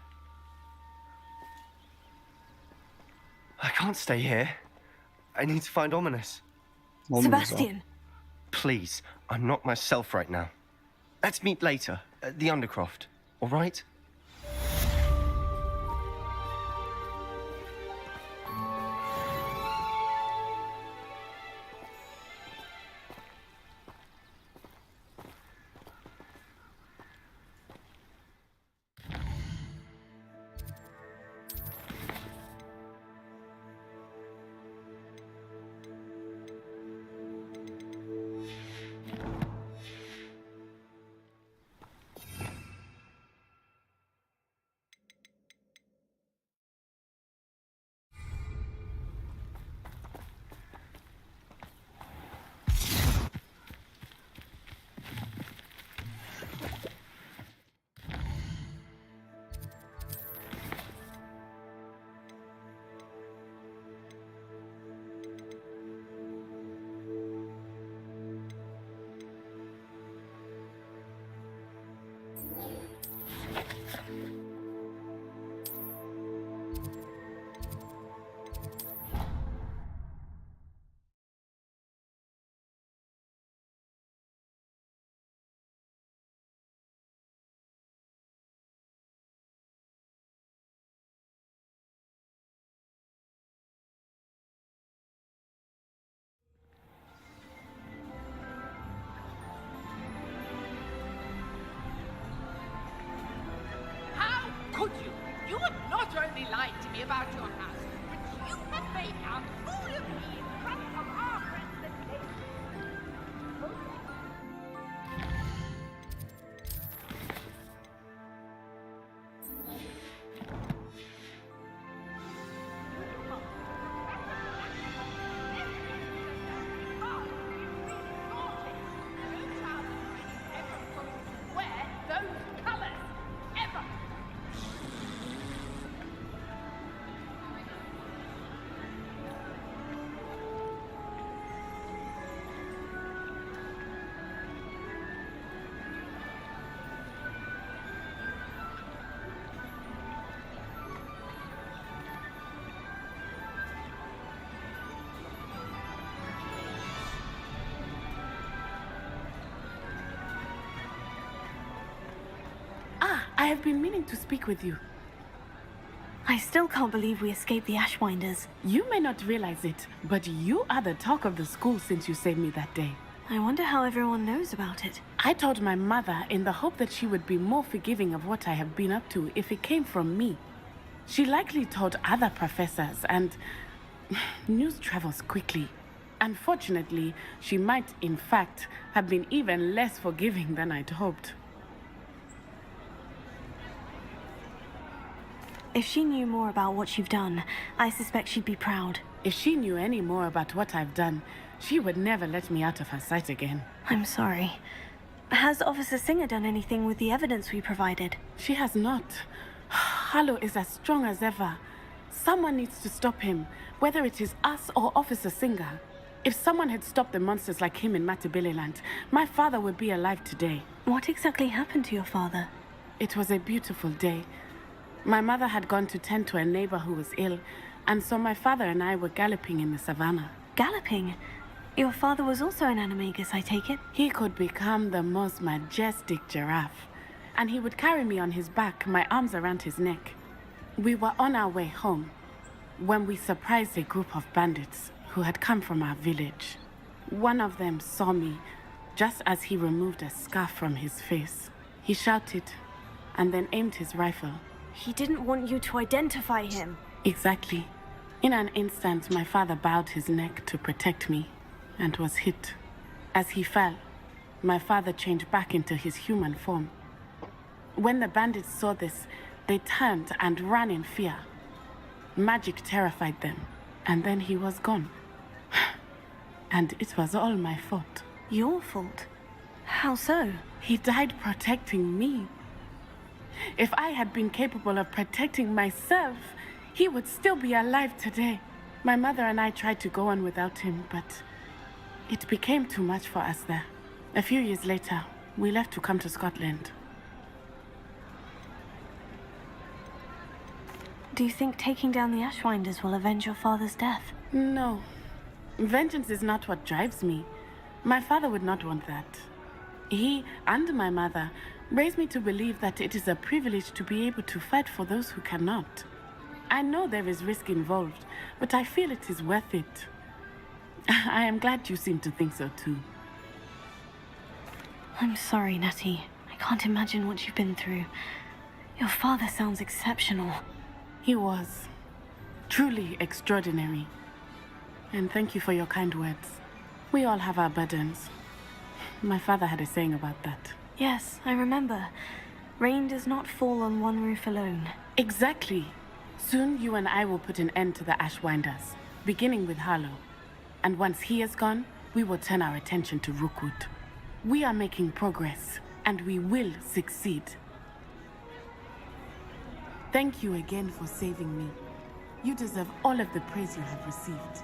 I can't stay here. I need to find Ominous. Sebastian. Please, I'm not myself right now. Let's meet later at the Undercroft, all right? Could you? You would not only lie to me about your house, but you have made a fool of me in front of our friends the I have been meaning to speak with you. I still can't believe we escaped the Ashwinders. You may not realize it, but you are the talk of the school since you saved me that day. I wonder how everyone knows about it. I told my mother in the hope that she would be more forgiving of what I have been up to if it came from me. She likely told other professors, and news travels quickly. Unfortunately, she might, in fact, have been even less forgiving than I'd hoped. If she knew more about what you've done, I suspect she'd be proud. If she knew any more about what I've done, she would never let me out of her sight again. I'm sorry. Has Officer Singer done anything with the evidence we provided? She has not. Harlow is as strong as ever. Someone needs to stop him, whether it is us or Officer Singer. If someone had stopped the monsters like him in Matabeleland, my father would be alive today. What exactly happened to your father? It was a beautiful day. My mother had gone to tend to a neighbor who was ill, and so my father and I were galloping in the savannah. Galloping? Your father was also an animagus, I take it? He could become the most majestic giraffe, and he would carry me on his back, my arms around his neck. We were on our way home when we surprised a group of bandits who had come from our village. One of them saw me just as he removed a scarf from his face. He shouted and then aimed his rifle. He didn't want you to identify him. Exactly. In an instant, my father bowed his neck to protect me and was hit. As he fell, my father changed back into his human form. When the bandits saw this, they turned and ran in fear. Magic terrified them, and then he was gone. And it was all my fault. Your fault? How so? He died protecting me. If I had been capable of protecting myself, he would still be alive today. My mother and I tried to go on without him, but it became too much for us there. A few years later, we left to come to Scotland. Do you think taking down the Ashwinders will avenge your father's death? No. Vengeance is not what drives me. My father would not want that. He and my mother raised me to believe that it is a privilege to be able to fight for those who cannot. I know there is risk involved, but I feel it is worth it. I am glad you seem to think so too. I'm sorry, Natty. I can't imagine what you've been through. Your father sounds exceptional. He was. Truly extraordinary. And thank you for your kind words. We all have our burdens. My father had a saying about that. Yes, I remember. Rain does not fall on one roof alone. Exactly. Soon you and I will put an end to the Ashwinders, beginning with Harlow. And once he is gone, we will turn our attention to Rookwood. We are making progress, and we will succeed. Thank you again for saving me. You deserve all of the praise you have received.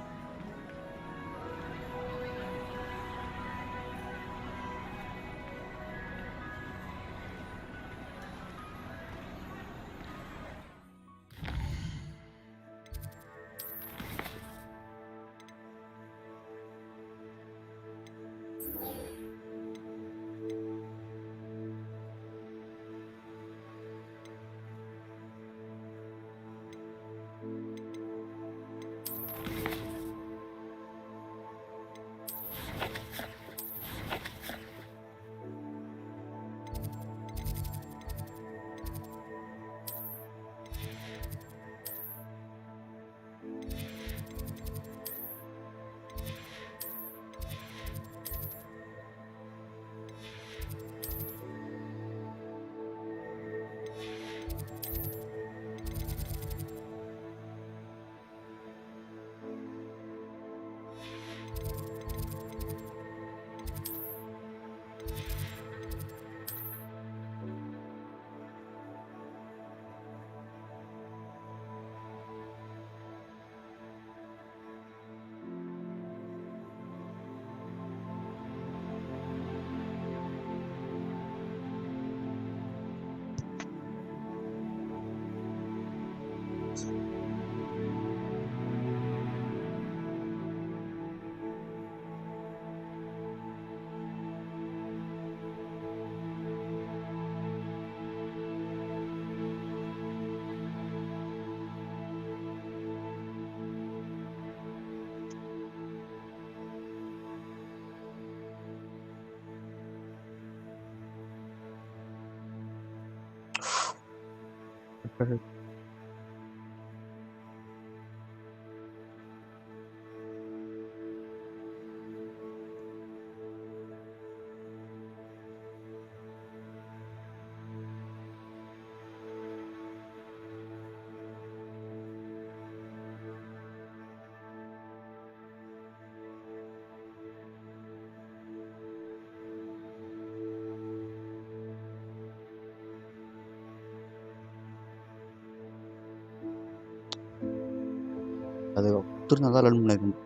அது கொடுத்துருந்தா learn பண்ணிருக்கணும்.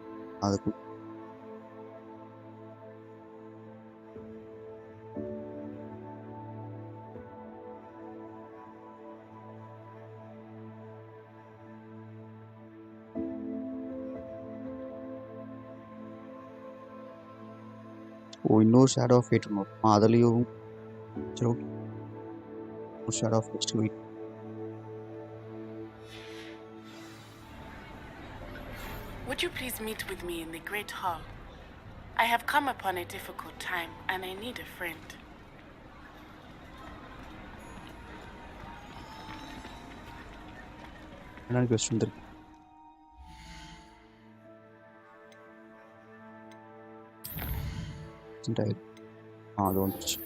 அதுக்கு இன்னொரு shadow of fat இருக்கும். அதுலேயும் சரி okay. ஒரு shadow of fat weight. Would you please meet with me in the Great Hall? I have come upon a difficult time, and I need a friend. என்ன question இருக்கு? அது வந்துச்சு.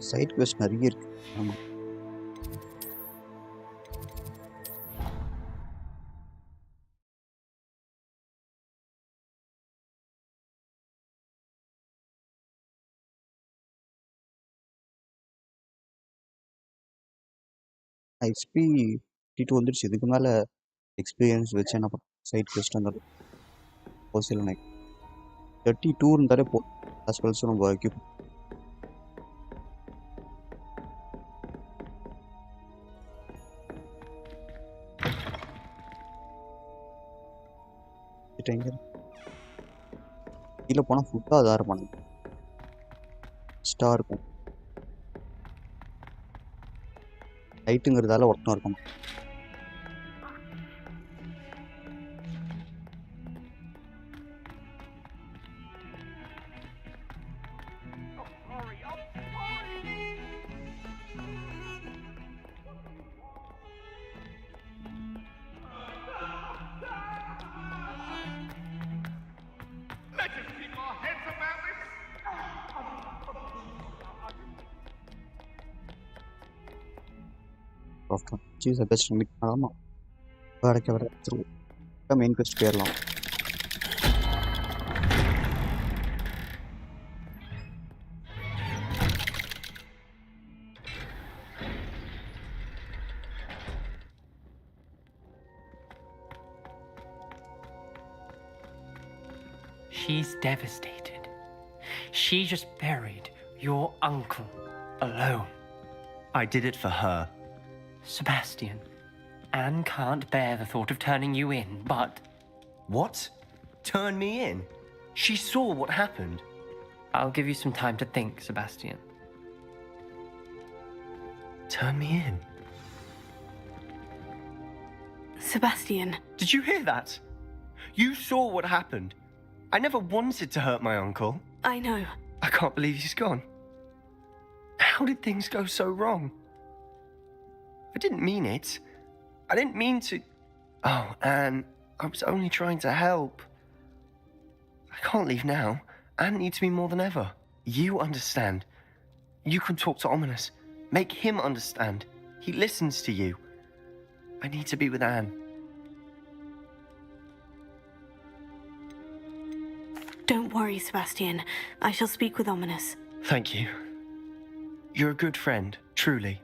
Side quest நிறைய இருக்கு. ஆமா. XP T2 வந்துருச்சு. இதுக்கு மேல எக்ஸ்பீரியன்ஸ் வச்சு என்ன பண்ண சைட் குவெஸ்ட் அந்த ஒரு சில 32 இருந்தாலே போ ஸ்பெல்ஸும் நம்ம எக்யூப் கீழே போனால் ஃபுல்லாக அதாரம் பண்ணும் ஸ்டார் இருக்கும். ஹைட்டுங்கிறதால ஒருத்தம் இருக்கும். Let's just keep our heads about this. சீஸ் பெஸ்ட் மீட் பண்ணலாமா வரைக்க வர மெயின் குவெஸ்ட் போயிடலாம். She's devastated. She just buried your uncle alone. I did it for her. Sebastian, Anne can't bear the thought of turning you in, but... What? Turn me in? She saw what happened. I'll give you some time to think, Sebastian. Turn me in? Sebastian. Did you hear that? You saw what happened. I never wanted to hurt my uncle. I know. I can't believe he's gone. How did things go so wrong? I didn't mean it. I didn't mean to... Oh, Anne, I was only trying to help. I can't leave now. Anne needs me more than ever. You understand. You can talk to O.W.L.S. Make him understand. He listens to you. I need to be with Anne. Don't worry, Sebastian. I shall speak with O.W.L.S. Thank you. You're a good friend, truly.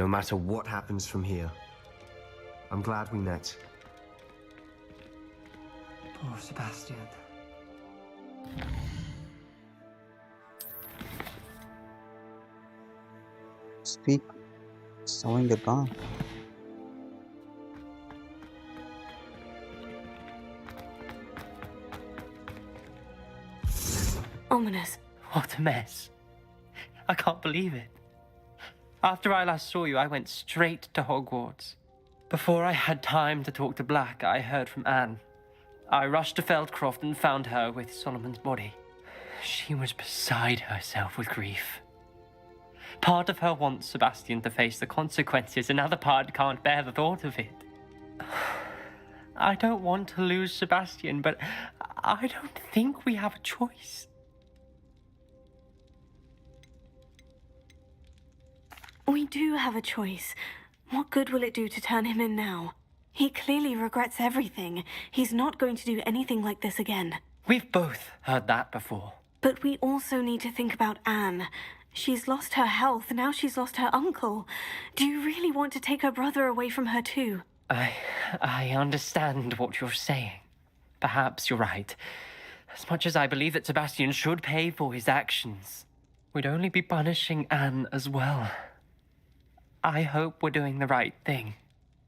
No matter what happens from here, I'm glad we met. Poor Sebastian. Speak. Someone இருக்கான். O.W.L.S. What a mess. I can't believe it. After I last saw you, I went straight to Hogwarts. Before I had time to talk to Black, I heard from Anne. I rushed to Feldcroft and found her with Solomon's body. She was beside herself with grief. Part of her wants Sebastian to face the consequences, another part can't bear the thought of it. I don't want to lose Sebastian, but I don't think we have a choice. We do have a choice. What good will it do to turn him in now? He clearly regrets everything. He's not going to do anything like this again. We've both heard that before. But we also need to think about Anne. She's lost her health, now she's lost her uncle. Do you really want to take her brother away from her too? I understand what you're saying. Perhaps you're right. As much as I believe that Sebastian should pay for his actions, we'd only be punishing Anne as well. I hope we're doing the right thing.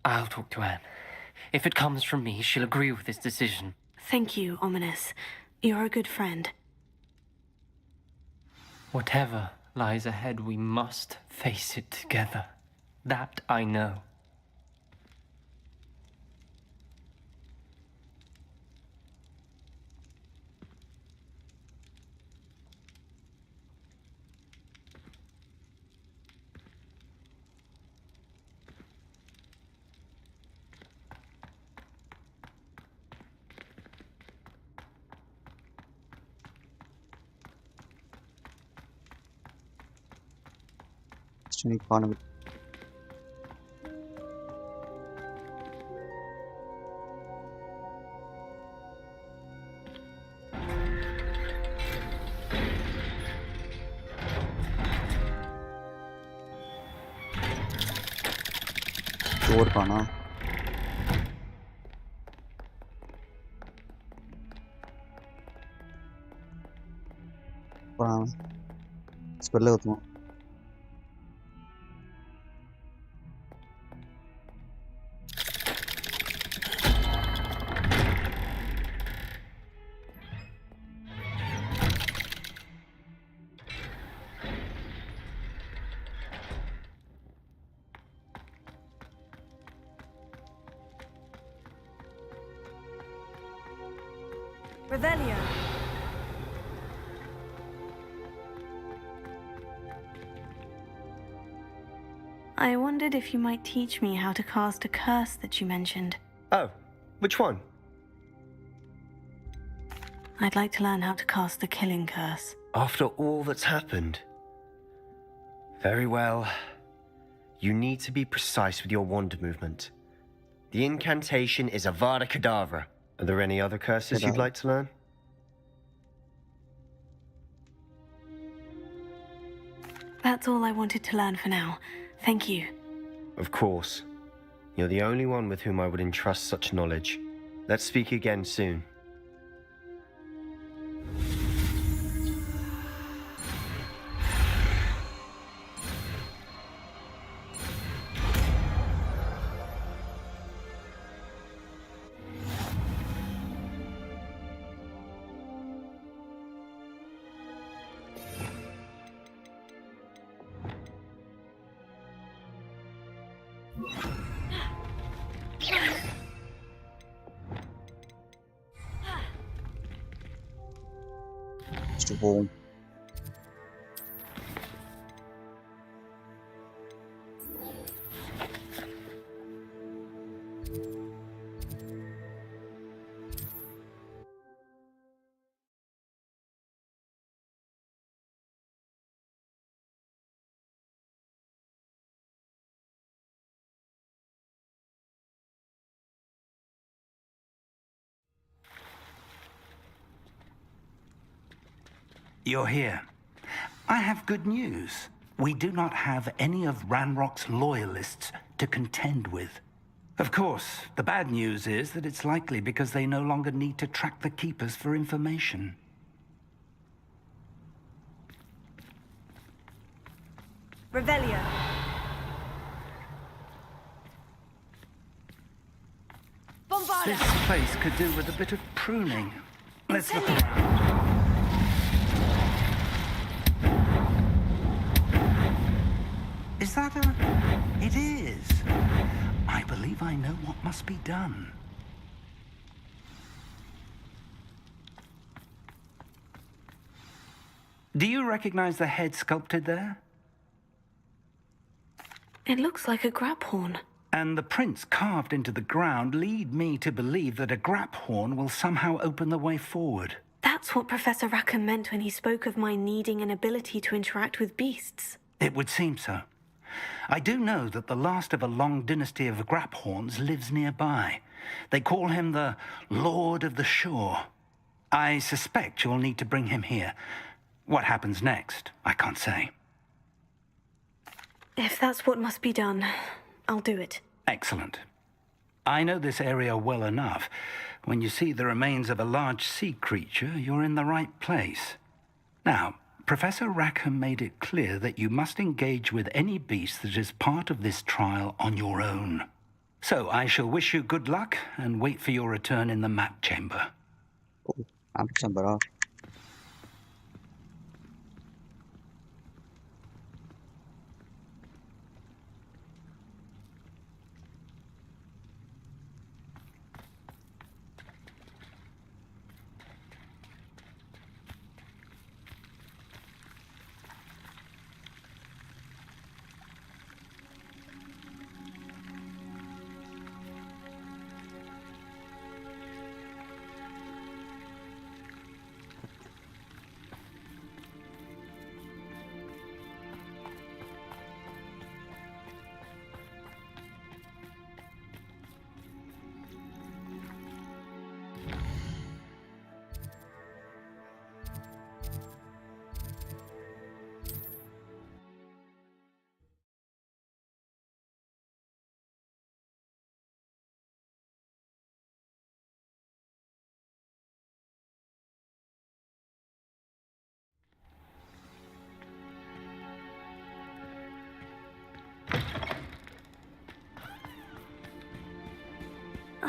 I'll talk to Anne. If it comes from me, she'll agree with this decision. Thank you, O.W.L.S. You're a good friend. Whatever lies ahead, we must face it together. That I know. destiny காணவில்லை. Door காணா. அப்புறம் ஸ்பெல்ல ஊற்றுவோம். Revelio. I wondered if you might teach me how to cast a curse that you mentioned. Oh, which one? I'd like to learn how to cast the killing curse. After all that's happened? Very well. You need to be precise with your wand movement. The incantation is Avada Kedavra. Are there any other curses you'd like to learn? That's all I wanted to learn for now. Thank you. Of course. You're the only one with whom I would entrust such knowledge. Let's speak again soon. Just home. You're here. I have good news. We do not have any of Ranrock's loyalists to contend with. Of course, the bad news is that it's likely because they no longer need to track the Keepers for information. Revelio. Bombarda. This place could do with a bit of pruning. Let's look around. Is that a... It is. I believe I know what must be done. Do you recognize the head sculpted there? It looks like a grab horn. And the prints carved into the ground lead me to believe that a grap horn will somehow open the way forward. That's what Professor Rackham meant when he spoke of my needing an ability to interact with beasts. It would seem so. I do know that the last of a long dynasty of Graphorns lives nearby. They call him the Lord of the Shore. I suspect you'll need to bring him here. What happens next, I can't say. If that's what must be done, I'll do it. Excellent. I know this area well enough. When you see the remains of a large sea creature, you're in the right place. Now, Professor Rackham made it clear that you must engage with any beast that is part of this trial on your own. So I shall wish you good luck and wait for your return in the map chamber. Oh, map chamber.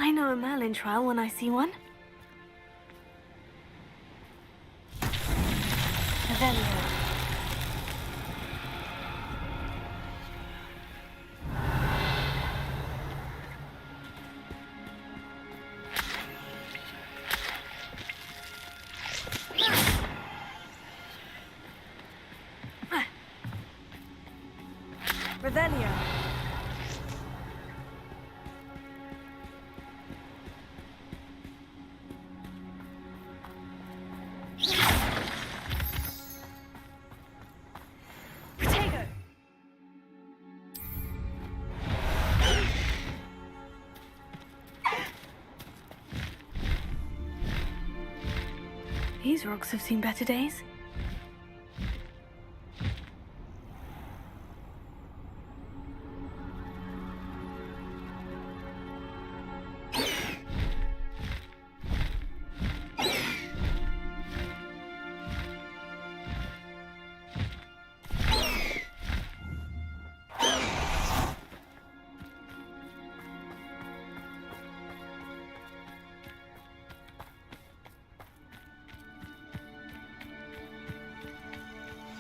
I know a Merlin trial when I see one. Revelio. Revelio. Protego. These rocks have seen better days.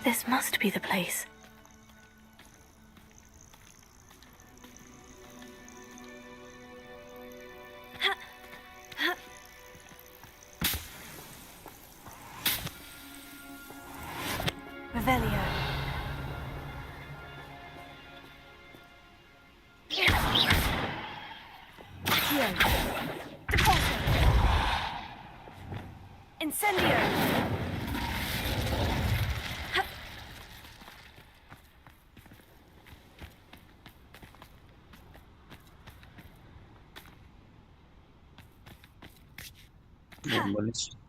This must be the place. Revelio. Incendio.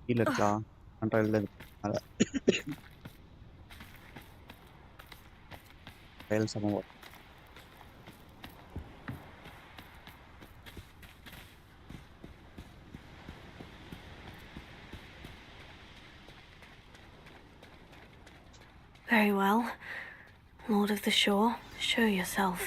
கீழே இருக்கலாம் கண்ட்ரோலில் trial சமம். Very well. Lord of the Shore, show yourself.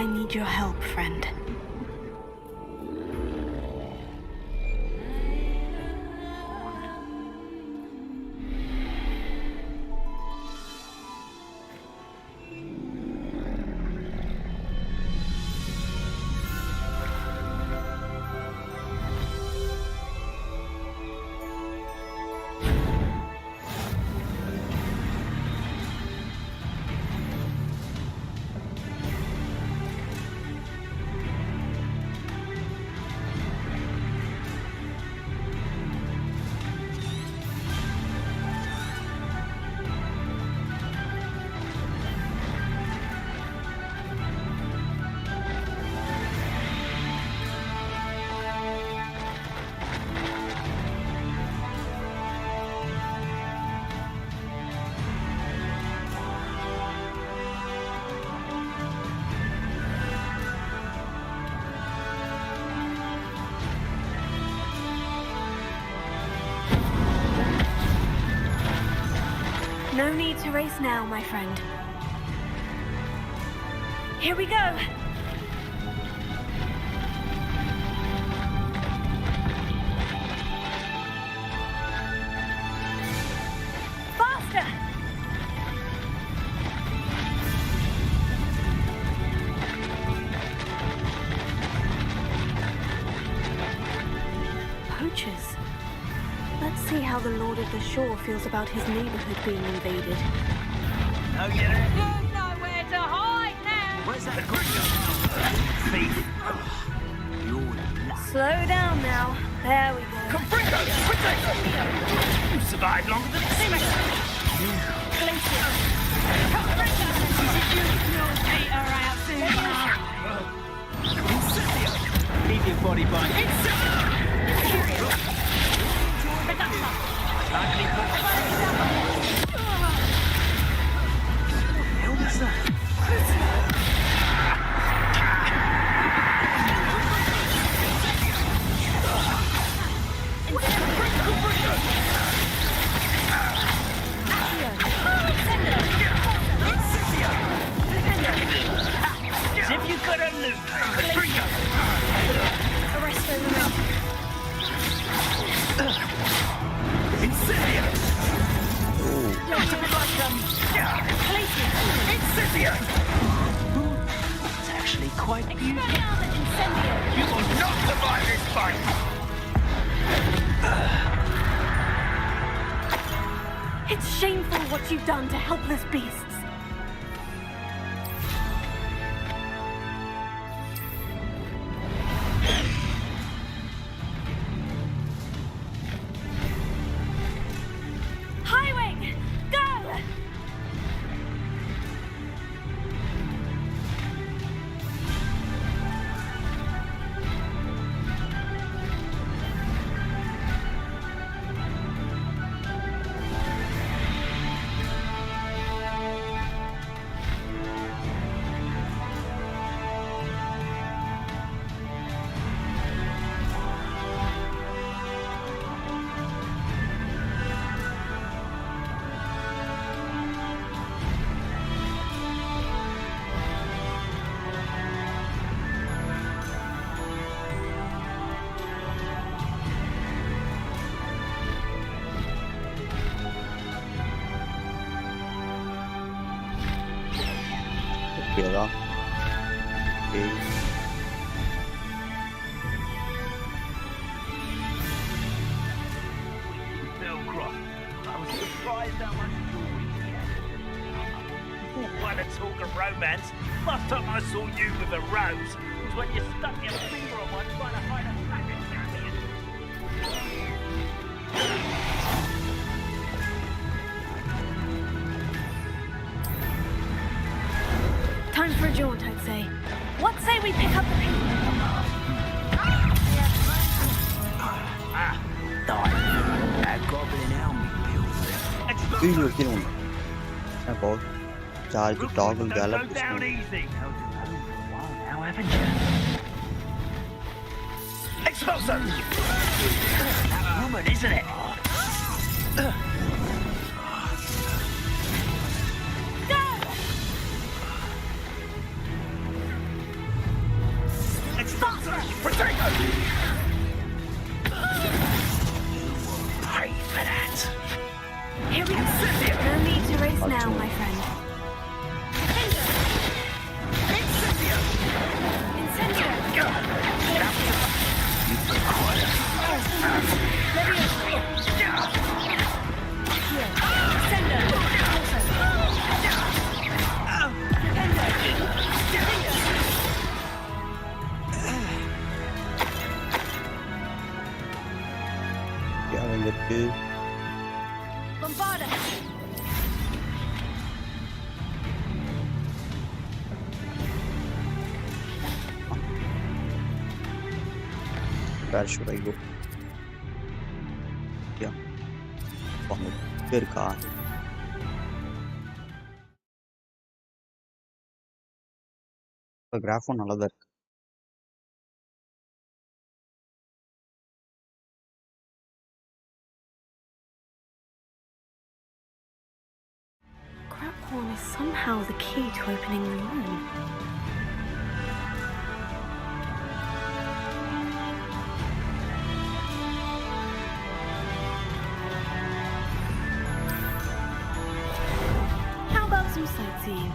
I need your help, friend. No need to race now, my friend. Here we go! Faster! Poachers. Let's see how the Lord of the Shore feels about his neighborhood being invaded. Oh, yeah. There's nowhere to hide now. Where's that? Slow down now. There we go. You survived longer than expected. Keep your body bind. As if you could have looked. Arresto the man. Incendio! Looks a bit like Incendio! It's actually quite beautiful. You will not survive this fight! It's shameful what you've done to helpless beasts. Highwing! Go! Kira. Okay. Belgrot. I was surprised how much jewelry he had. What a talk of romance. Last time I saw you with a rose was when you stuck your finger on one trying to find a faggot champion. Time for a jaunt, I'd say. What say we pick up the pace? That goblin helmet builds. Video kill him. About charge the toggle gallop. Go down easy. Now haven't you? Expulso! That woman, isn't it? Potato! Pray for that. Here we go. No need to race now, my friend. Incendio! Bombarda! Where should I go? Yeah. இருக்கா கிராஃபும் நல்லா தான் இருக்கு. Crackhorn is somehow the key to opening the room. How about some sightseeing?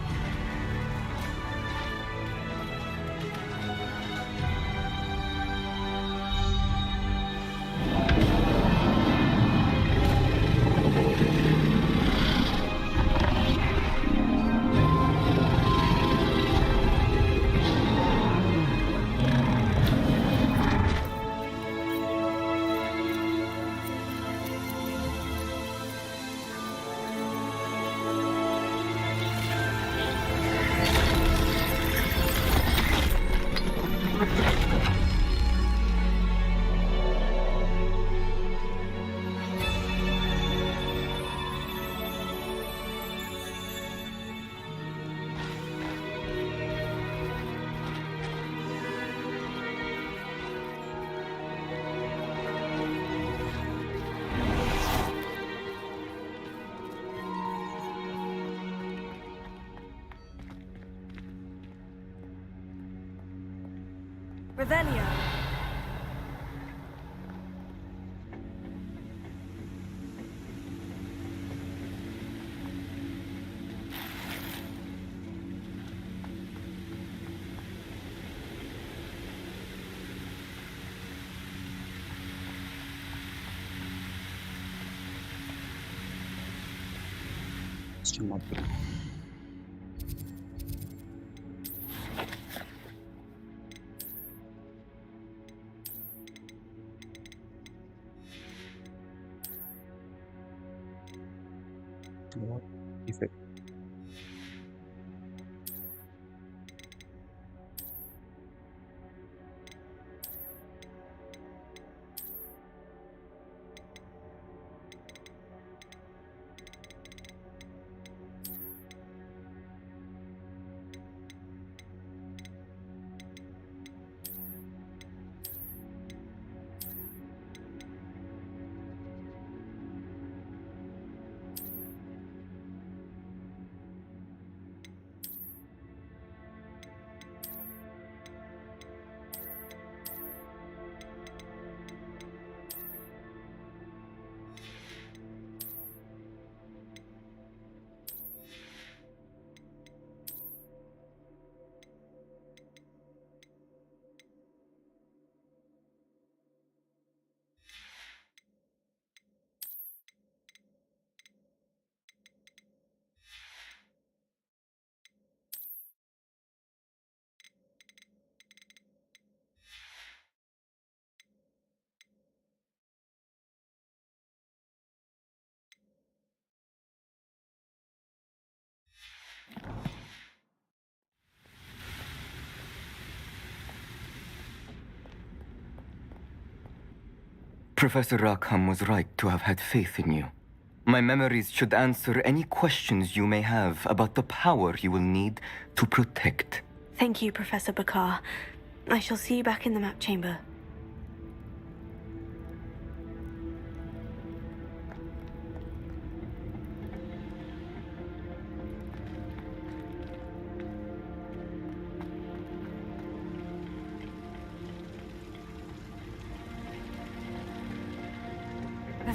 Revelio. Effect. Professor Rackham was right to have had faith in you. My memories should answer any questions you may have about the power you will need to protect. Thank you, Professor Bakar. I shall see you back in the map chamber.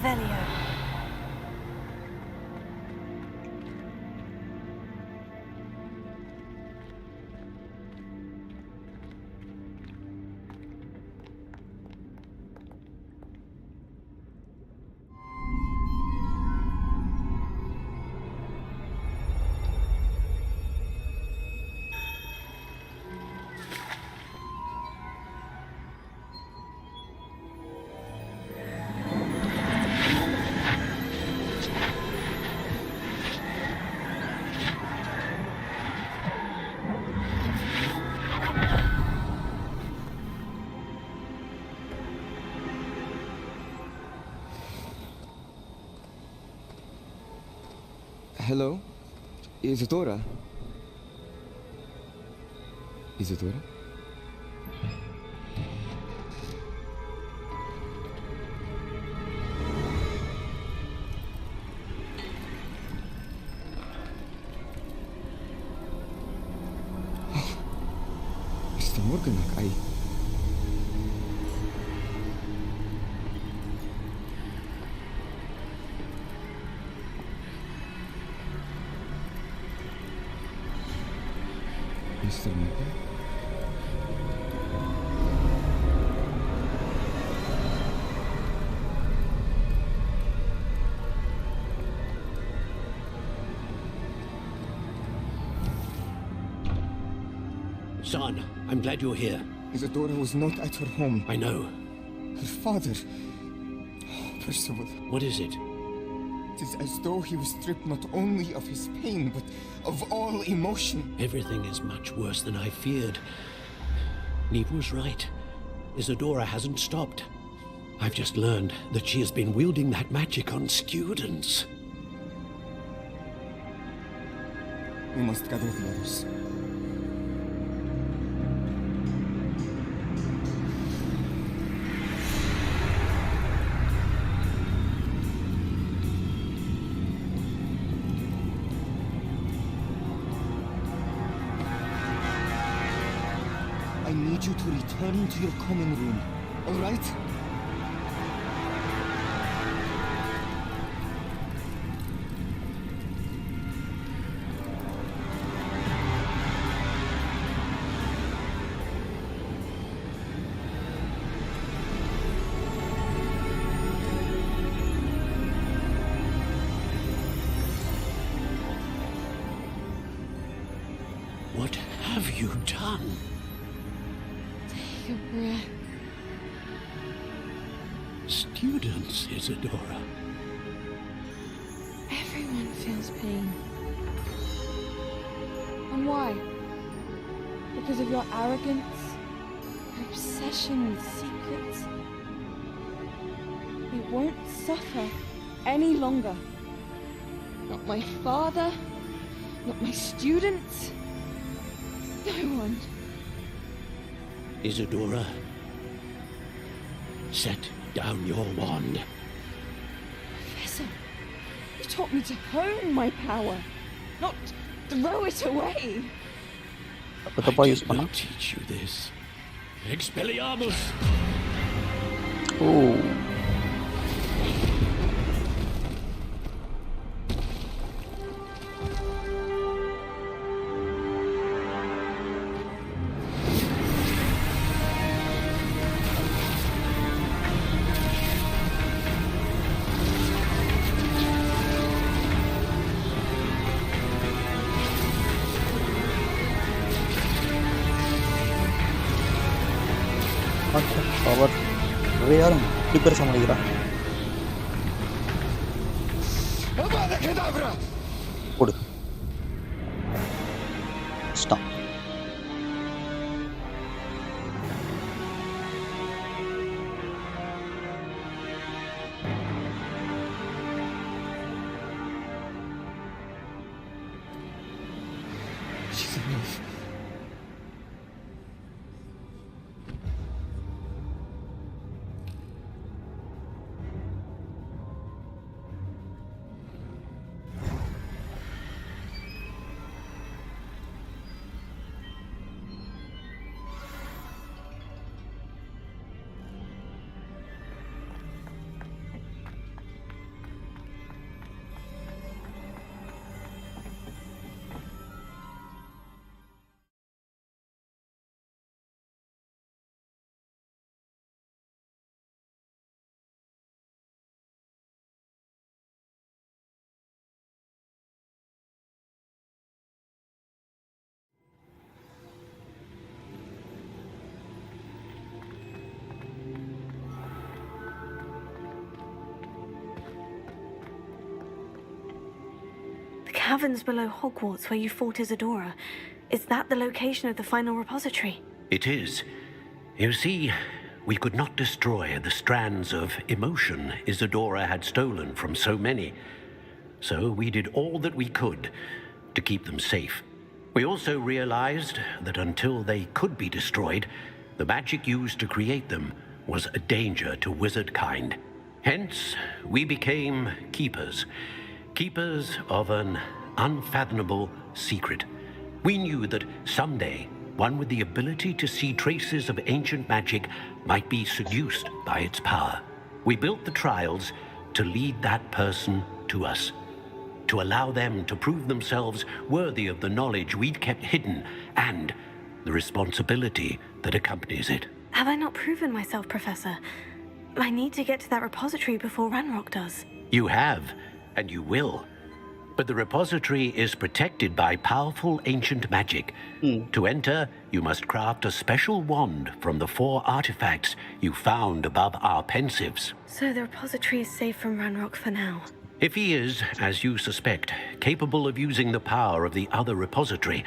Revelio. Hello? Isadora? Isadora? Is de morgennak, ai? Mr. Morgan? Son, I'm glad you're here. Isadora was not at her home. I know. Her father... Oh, Percival. What is it? It is as though he was stripped not only of his pain, but of all emotion. Everything is much worse than I feared. Neve was right. Isadora hasn't stopped. I've just learned that she has been wielding that magic on students. We must gather the others. I need you to return to your common room, all right? What have you done? Take a breath. Students, Isadora. Everyone feels pain. And why? Because of your arrogance? Your obsession with secrets? We won't suffer any longer. Not my father, not my students, no one. Isadora, set down your wand. Professor, you taught me to hone my power, not throw it away. I did not teach you this. Expelliarmus! Oh. Power யாரும் இப்படி பேர் சமாளிக்கிறா போடு stop She's alive. caverns below Hogwarts where you fought Isadora. Is that the location of the final repository? It is. You see, we could not destroy the strands of emotion Isadora had stolen from so many. So we did all that we could to keep them safe. We also realized that until they could be destroyed, the magic used to create them was a danger to wizard kind. Hence, we became keepers. Keepers of an unfathomable secret. We knew that someday, one with the ability to see traces of ancient magic might be seduced by its power. We built the trials to lead that person to us, to allow them to prove themselves worthy of the knowledge we'd kept hidden and the responsibility that accompanies it. Have I not proven myself, Professor? I need to get to that repository before Ranrock does. You have, and you will. But the repository is protected by powerful ancient magic. To enter, you must craft a special wand from the 4 artifacts you found above our pensives. So the repository is safe from Ranrock for now. If he is, as you suspect, capable of using the power of the other repository,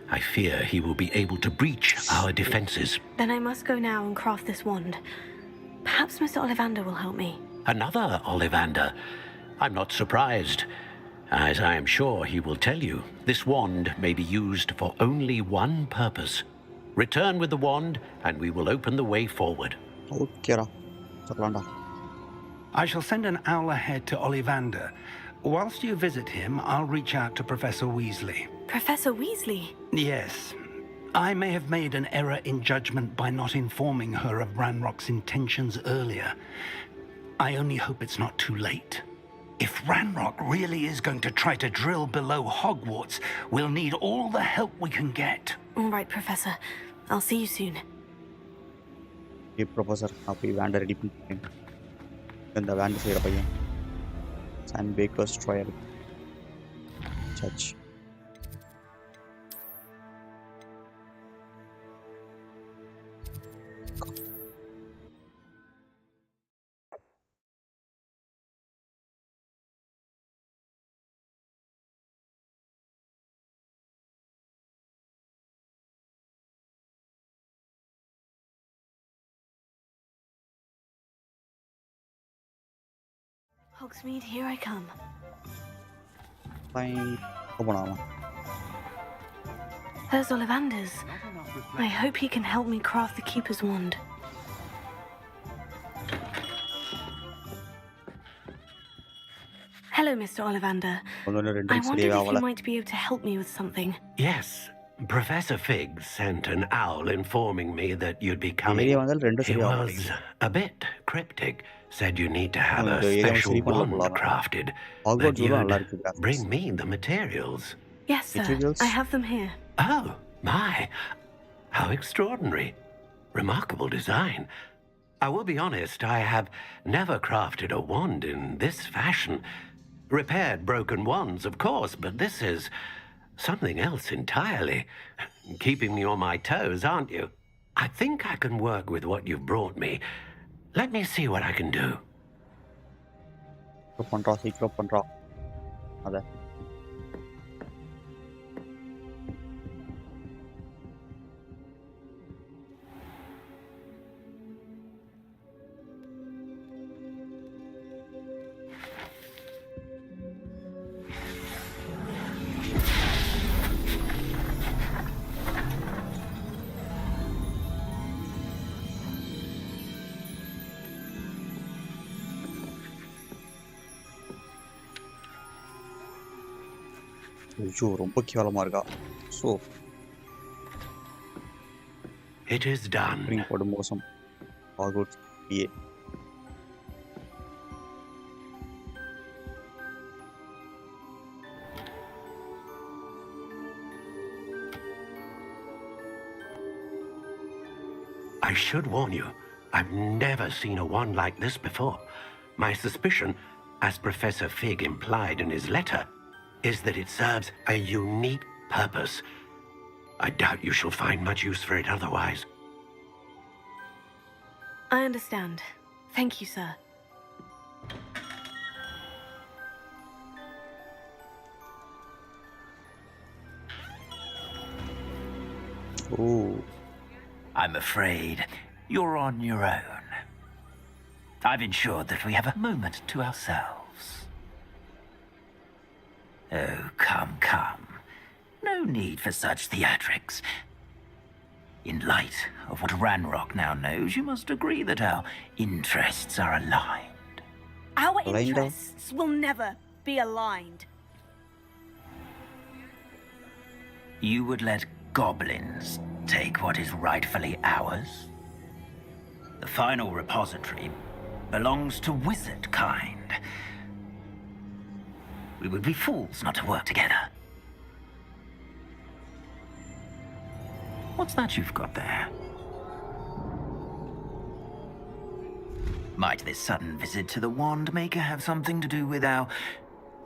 I fear he will be able to breach our defenses. Then I must go now and craft this wand. Perhaps Mr. Ollivander will help me. Another Ollivander? I'm not surprised. As I am sure he will tell you, this wand may be used for only one purpose. Return with the wand, and we will open the way forward. I shall send an owl ahead to Ollivander. Whilst you visit him, I'll reach out to Professor Weasley. Professor Weasley? Yes. I may have made an error in judgment by not informing her of Ranrock's intentions earlier. I only hope it's not too late. If Ranrock really is going to try to drill below Hogwarts, we'll need all the help we can get. All right, Professor. I'll see you soon. Hey, Professor, happy Wand ready. Then the Wand side paiyan. Sam Baker's trial. Judge. Hogsmeade, here I come. Fine. Open on. There's Ollivander's. I hope he can help me craft the Keeper's wand. Hello, Mr. Ollivander. I wondered if you might be able to help me with something. Yes. Professor Fig sent an owl informing me that you'd be coming. He was a bit cryptic. Said you need to have a special wand crafted. That you'd bring me the materials. Yes, sir. I have them here. Oh, my. How extraordinary. Remarkable design. I will be honest, I have never crafted a wand in this fashion. Repaired broken wands, of course, but this is something else entirely. Keeping me on my toes, aren't you? I think I can work with what you've brought me. Let me see what I can do. So it is done. Hogwarts PA. I should warn you, I've never seen a wand like this before. My suspicion, as Professor Fig implied in his letter, is that it serves a unique purpose. I doubt you shall find much use for it otherwise. I understand. Thank you, sir. Oh. I'm afraid you're on your own. I've ensured that we have a moment to ourselves. Oh, come. No need for such theatrics. In light of what Ranrock now knows, you must agree that our interests are aligned. Our Aligned? interests will never be aligned. You would let goblins take what is rightfully ours? The final repository belongs to wizard kind. We would be fools not to work together. What's that you've got there? Might this sudden visit to the Wand Maker have something to do with our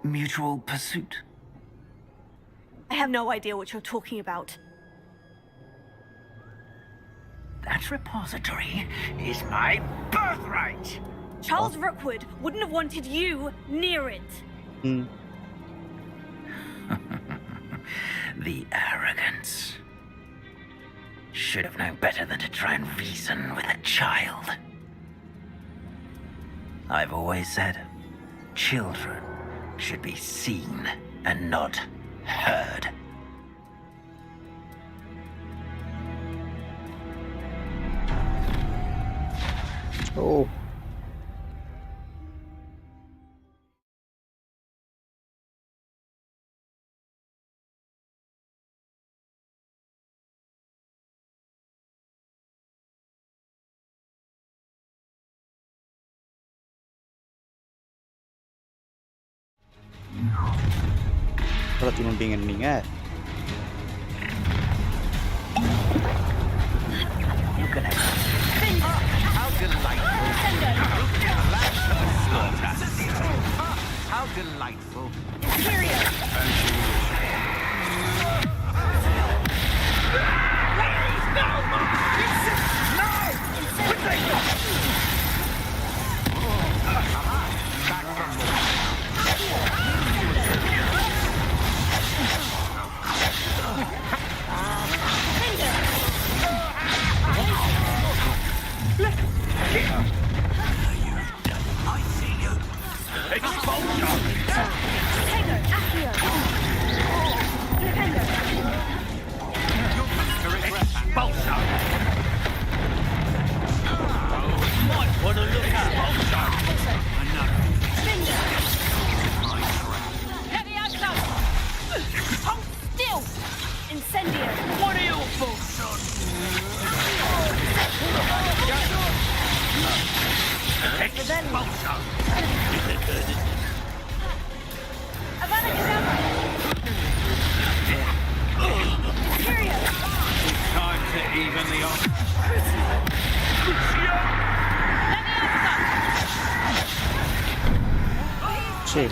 mutual pursuit? I have no idea what you're talking about. That repository is my birthright! Charles Rookwood wouldn't have wanted you near it. The arrogance. Should have known better than to try and reason with a child. I've always said, children should be seen and not heard. Oh. Thinunting நீங்க You can How delightful. How delightful.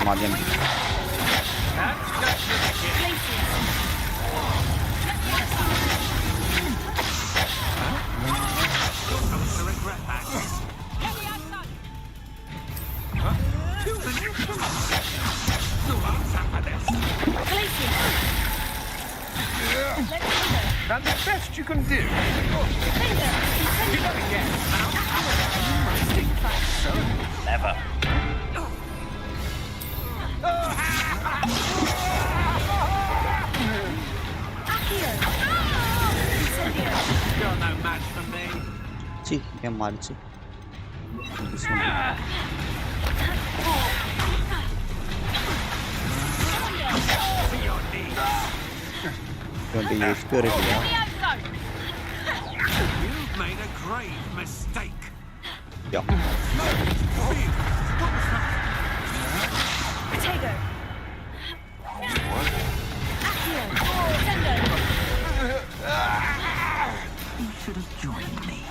Madian. That's the best you can do. Never. You're no match for me. See, I'm marching. This one. Spirit, You've made a grave mistake. Yeah. Potato. You should have joined me.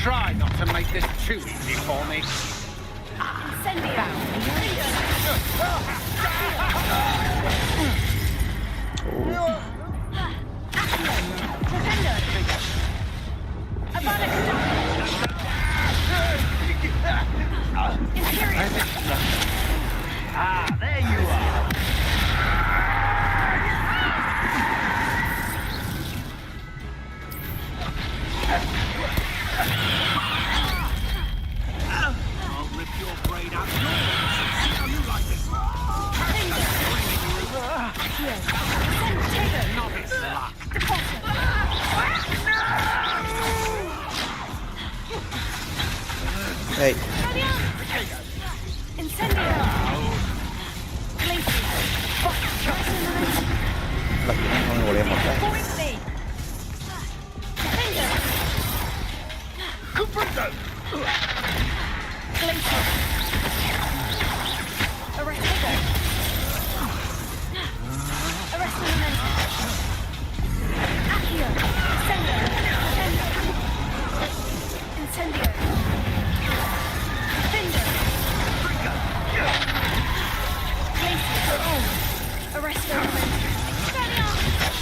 Try not to make this too easy for me. Ah, there you are. I'll rip your brain out. See how you like it. Novice luck. Hey.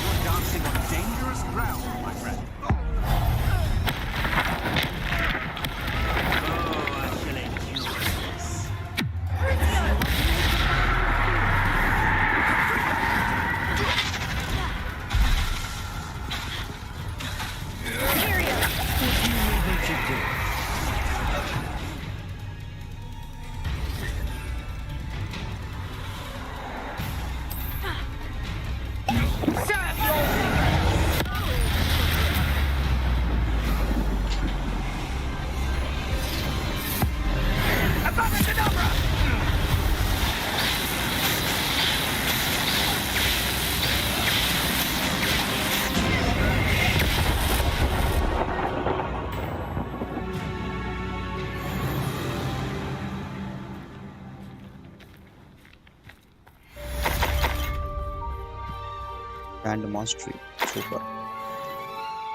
You're dancing on dangerous ground, my friend. Oh, I shall enjoy this. And mastery. Super.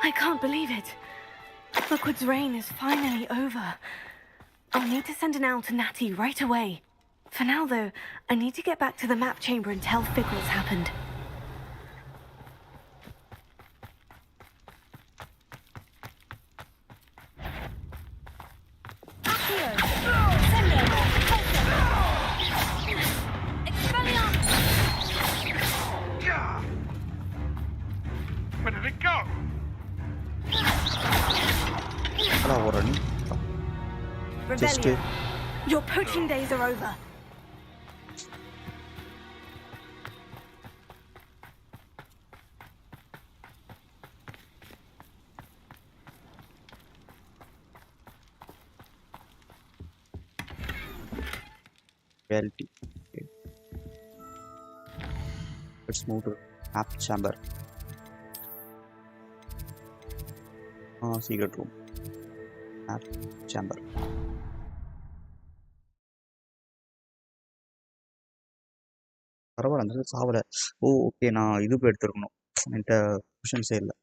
I can't believe it. Rookwood's reign is finally over. I'll need to send an owl to Natty right away. For now, though, I need to get back to the map chamber and tell Fig what's happened. Where did it go? Rebellion. Your poaching days are over. Reality. Okay. Let's move to map chamber. Secret room. Map chamber. பரவாயில்ல அந்த சாவல. ஓ okay நான் இது போய் எடுத்துருக்கணும். என்கிட்ட ஆப்ஷன்ஸே இல்லை.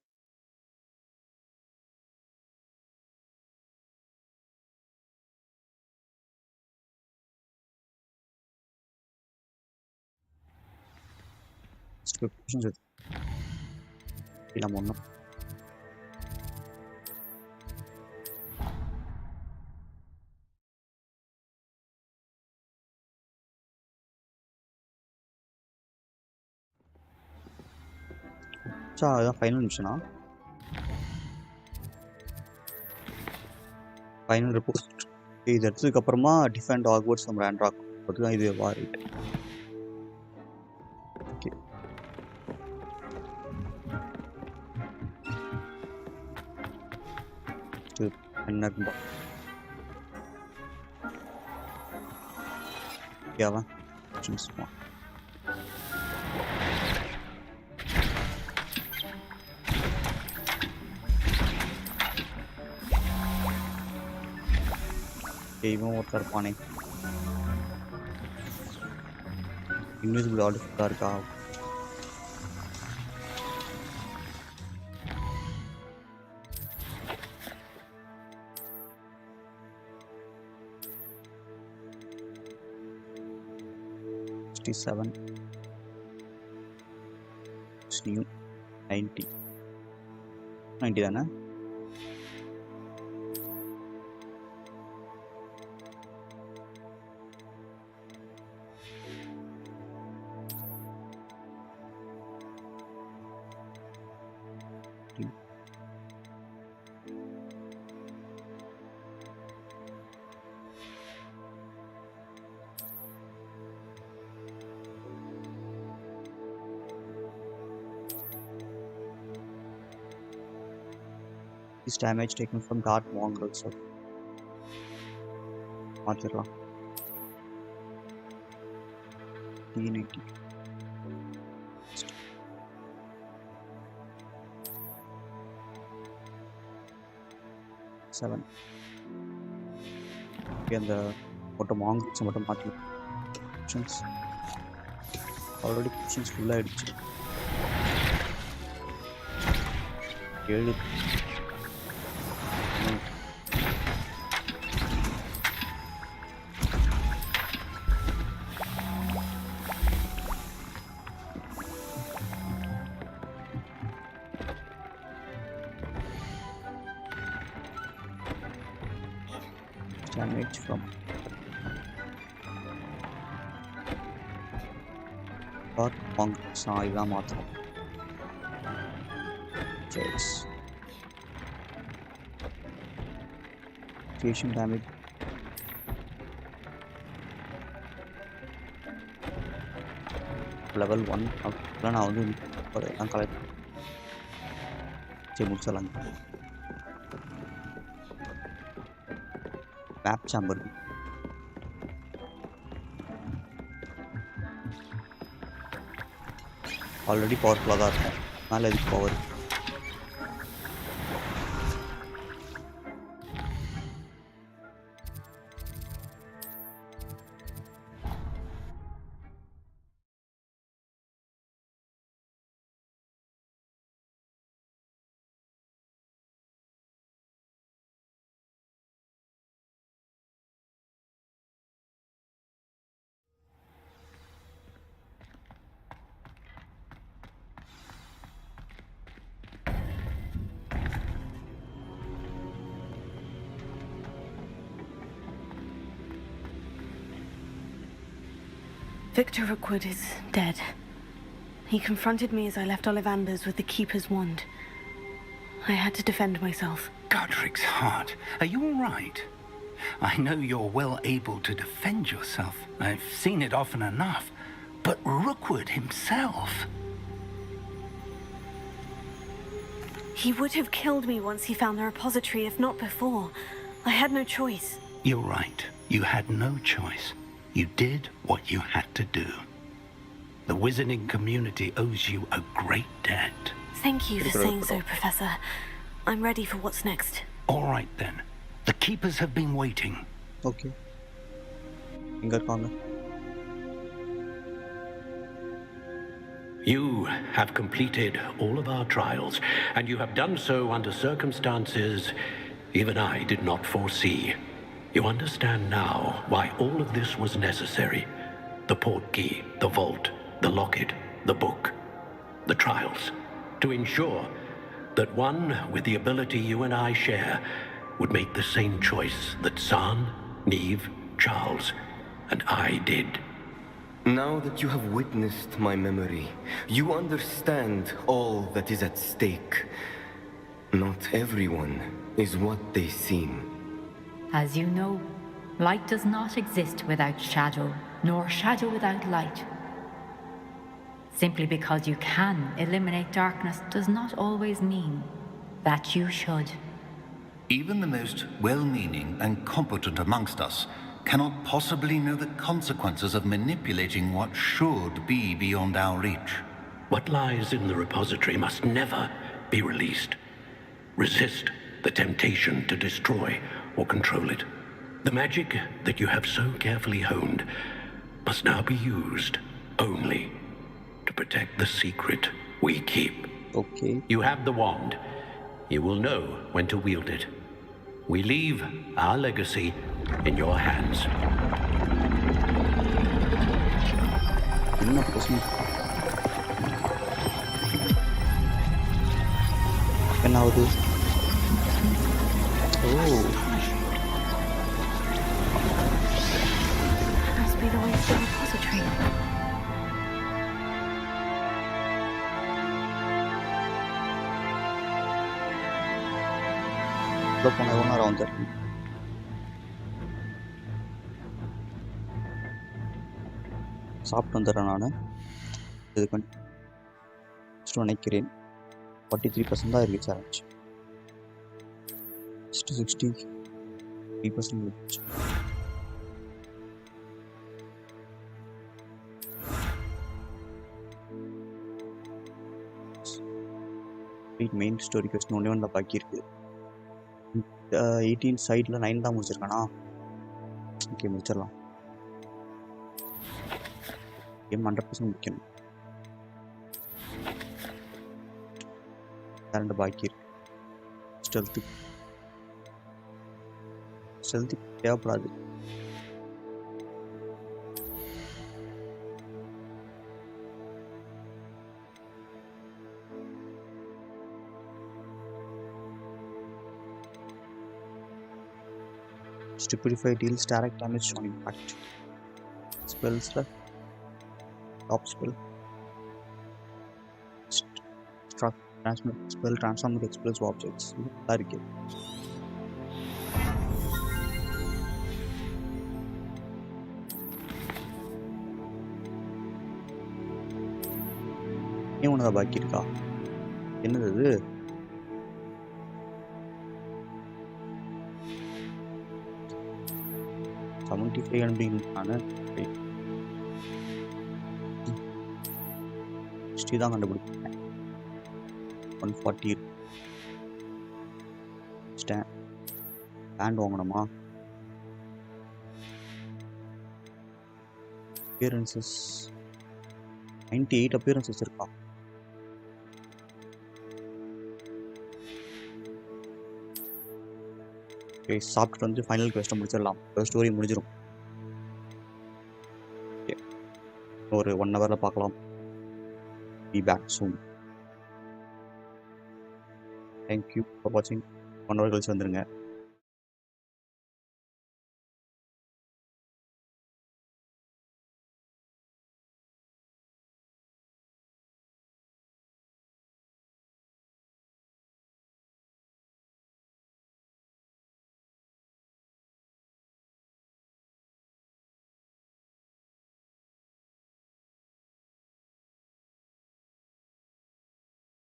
நம்ம ஒன்றும் அதான் ஃபைனல் மிஷனா? ஃபைனல் ரிப்போர்ட் இது எடுத்ததுக்கு அப்புறமா டிஃபெண்ட் ஹாக்வர்ட்ஸ் ஃப்ரம் ரான்ராக். அதுதான் இது வாரிட். ஓகே என்ன இருக்கும்பா ஓகேவா சும்மா இவன் ஒருத்தர் இருப்பானே இன்விசிபிள் ஆர்டிஃபெக்டா இருக்கா? 67. New 90. 90 தானே? Is damage taken from dark mongrels. So மாத்திரலாம். 380. Seven. அந்த போட்ட மாங்கல்ஸ் மட்டும் மாற்றலாம். ஆப்ஷன்ஸ் ஆல்ரெடி ஆப்ஷன்ஸ் ஃபுல்லாக ஆயிடுச்சு. 7. Damage from dark mongrels. இதான் மாற்றலாம். Chase. Situation damage. Level 1. நான் வந்து நான் கலெக்ட் சரி முடிச்சலாம். மேப் சாம்பர் ஆல்ரெடி பவர்ஃபுல்லாக தான் இருக்கும். மேலே இதுக்கு power. Victor Rookwood is dead. He confronted me as I left Ollivander's with the Keeper's wand. I had to defend myself. Godric's heart. Are you all right? I know you're well able to defend yourself. I've seen it often enough. But Rookwood himself... He would have killed me once he found the repository, if not before. I had no choice. You're right. You had no choice. You did what you had to do. The wizarding community owes you a great debt. Thank you for saying so, Professor. I'm ready for what's next. All right, then. The Keepers have been waiting. Okay. You have completed all of our trials, and you have done so under circumstances even I did not foresee. You understand now why all of this was necessary. The portkey, the vault, the locket, the book, the trials. To ensure that one with the ability you and I share would make the same choice that Zaan, Neve, Charles, and I did. Now that you have witnessed my memory, you understand all that is at stake. Not everyone is what they seem. As you know, light does not exist without shadow, nor shadow without light. Simply because you can eliminate darkness does not always mean that you should. Even the most well-meaning and competent amongst us cannot possibly know the consequences of manipulating what should be beyond our reach. What lies in the repository must never be released. Resist the temptation to destroy or control it. The magic that you have so carefully honed must now be used only to protect the secret we keep. Okay. You have the wand. You will know when to wield it. We leave our legacy in your hands. என்ன பிரச்சனை என்ன ஆகுது ஓ Must be the way to the repository. உள்ள போன எவ்வளோ நேரம் ஆகும் தெரியும் சாப்பிட்டு வந்துடுறேன் நான் இதுக்கு நினைக்கிறேன் 43% தான் இருக்கு சேலஞ்ச் 63% இருந்துச்சு மெயின் ஸ்டோரி கொஸ்டின் ஒன்றே ஒன்று பாக்கி இருக்கு 18 சைடில் 9 தான் முடிச்சிருக்கானா ஓகே முடிச்சிடலாம் கேம் 100% முடிக்கணும் ரெண்டு பாக்கி இருக்கு ஸ்டெல்த்து தேவைப்படாது Stupidify deals direct damage on impact. Spells like top spell. Spell transform with explosive objects. Target. ஏன் உனக்கு பாக்கி இருக்கா என்னது இது 75 அப்படிங்கிறதுனால ஹிஸ்ட்ரி தான் கண்டுபிடிப்பேன் 140 ஸ்டாண்ட் வாங்கணுமா அப்பியரன்சஸ் 98 அப்பியரன்சஸ் இருக்கா சாப்பிட்டு வந்து ஃபைனல் குவெஸ்ட்டை முடிச்சிடலாம் ஸ்டோரி முடிஞ்சிடும் ஒரு 1 ஹவரில் பார்க்கலாம் be back soon thank you for வாட்சிங் 1 ஹவர் கழிச்சு வந்துருங்க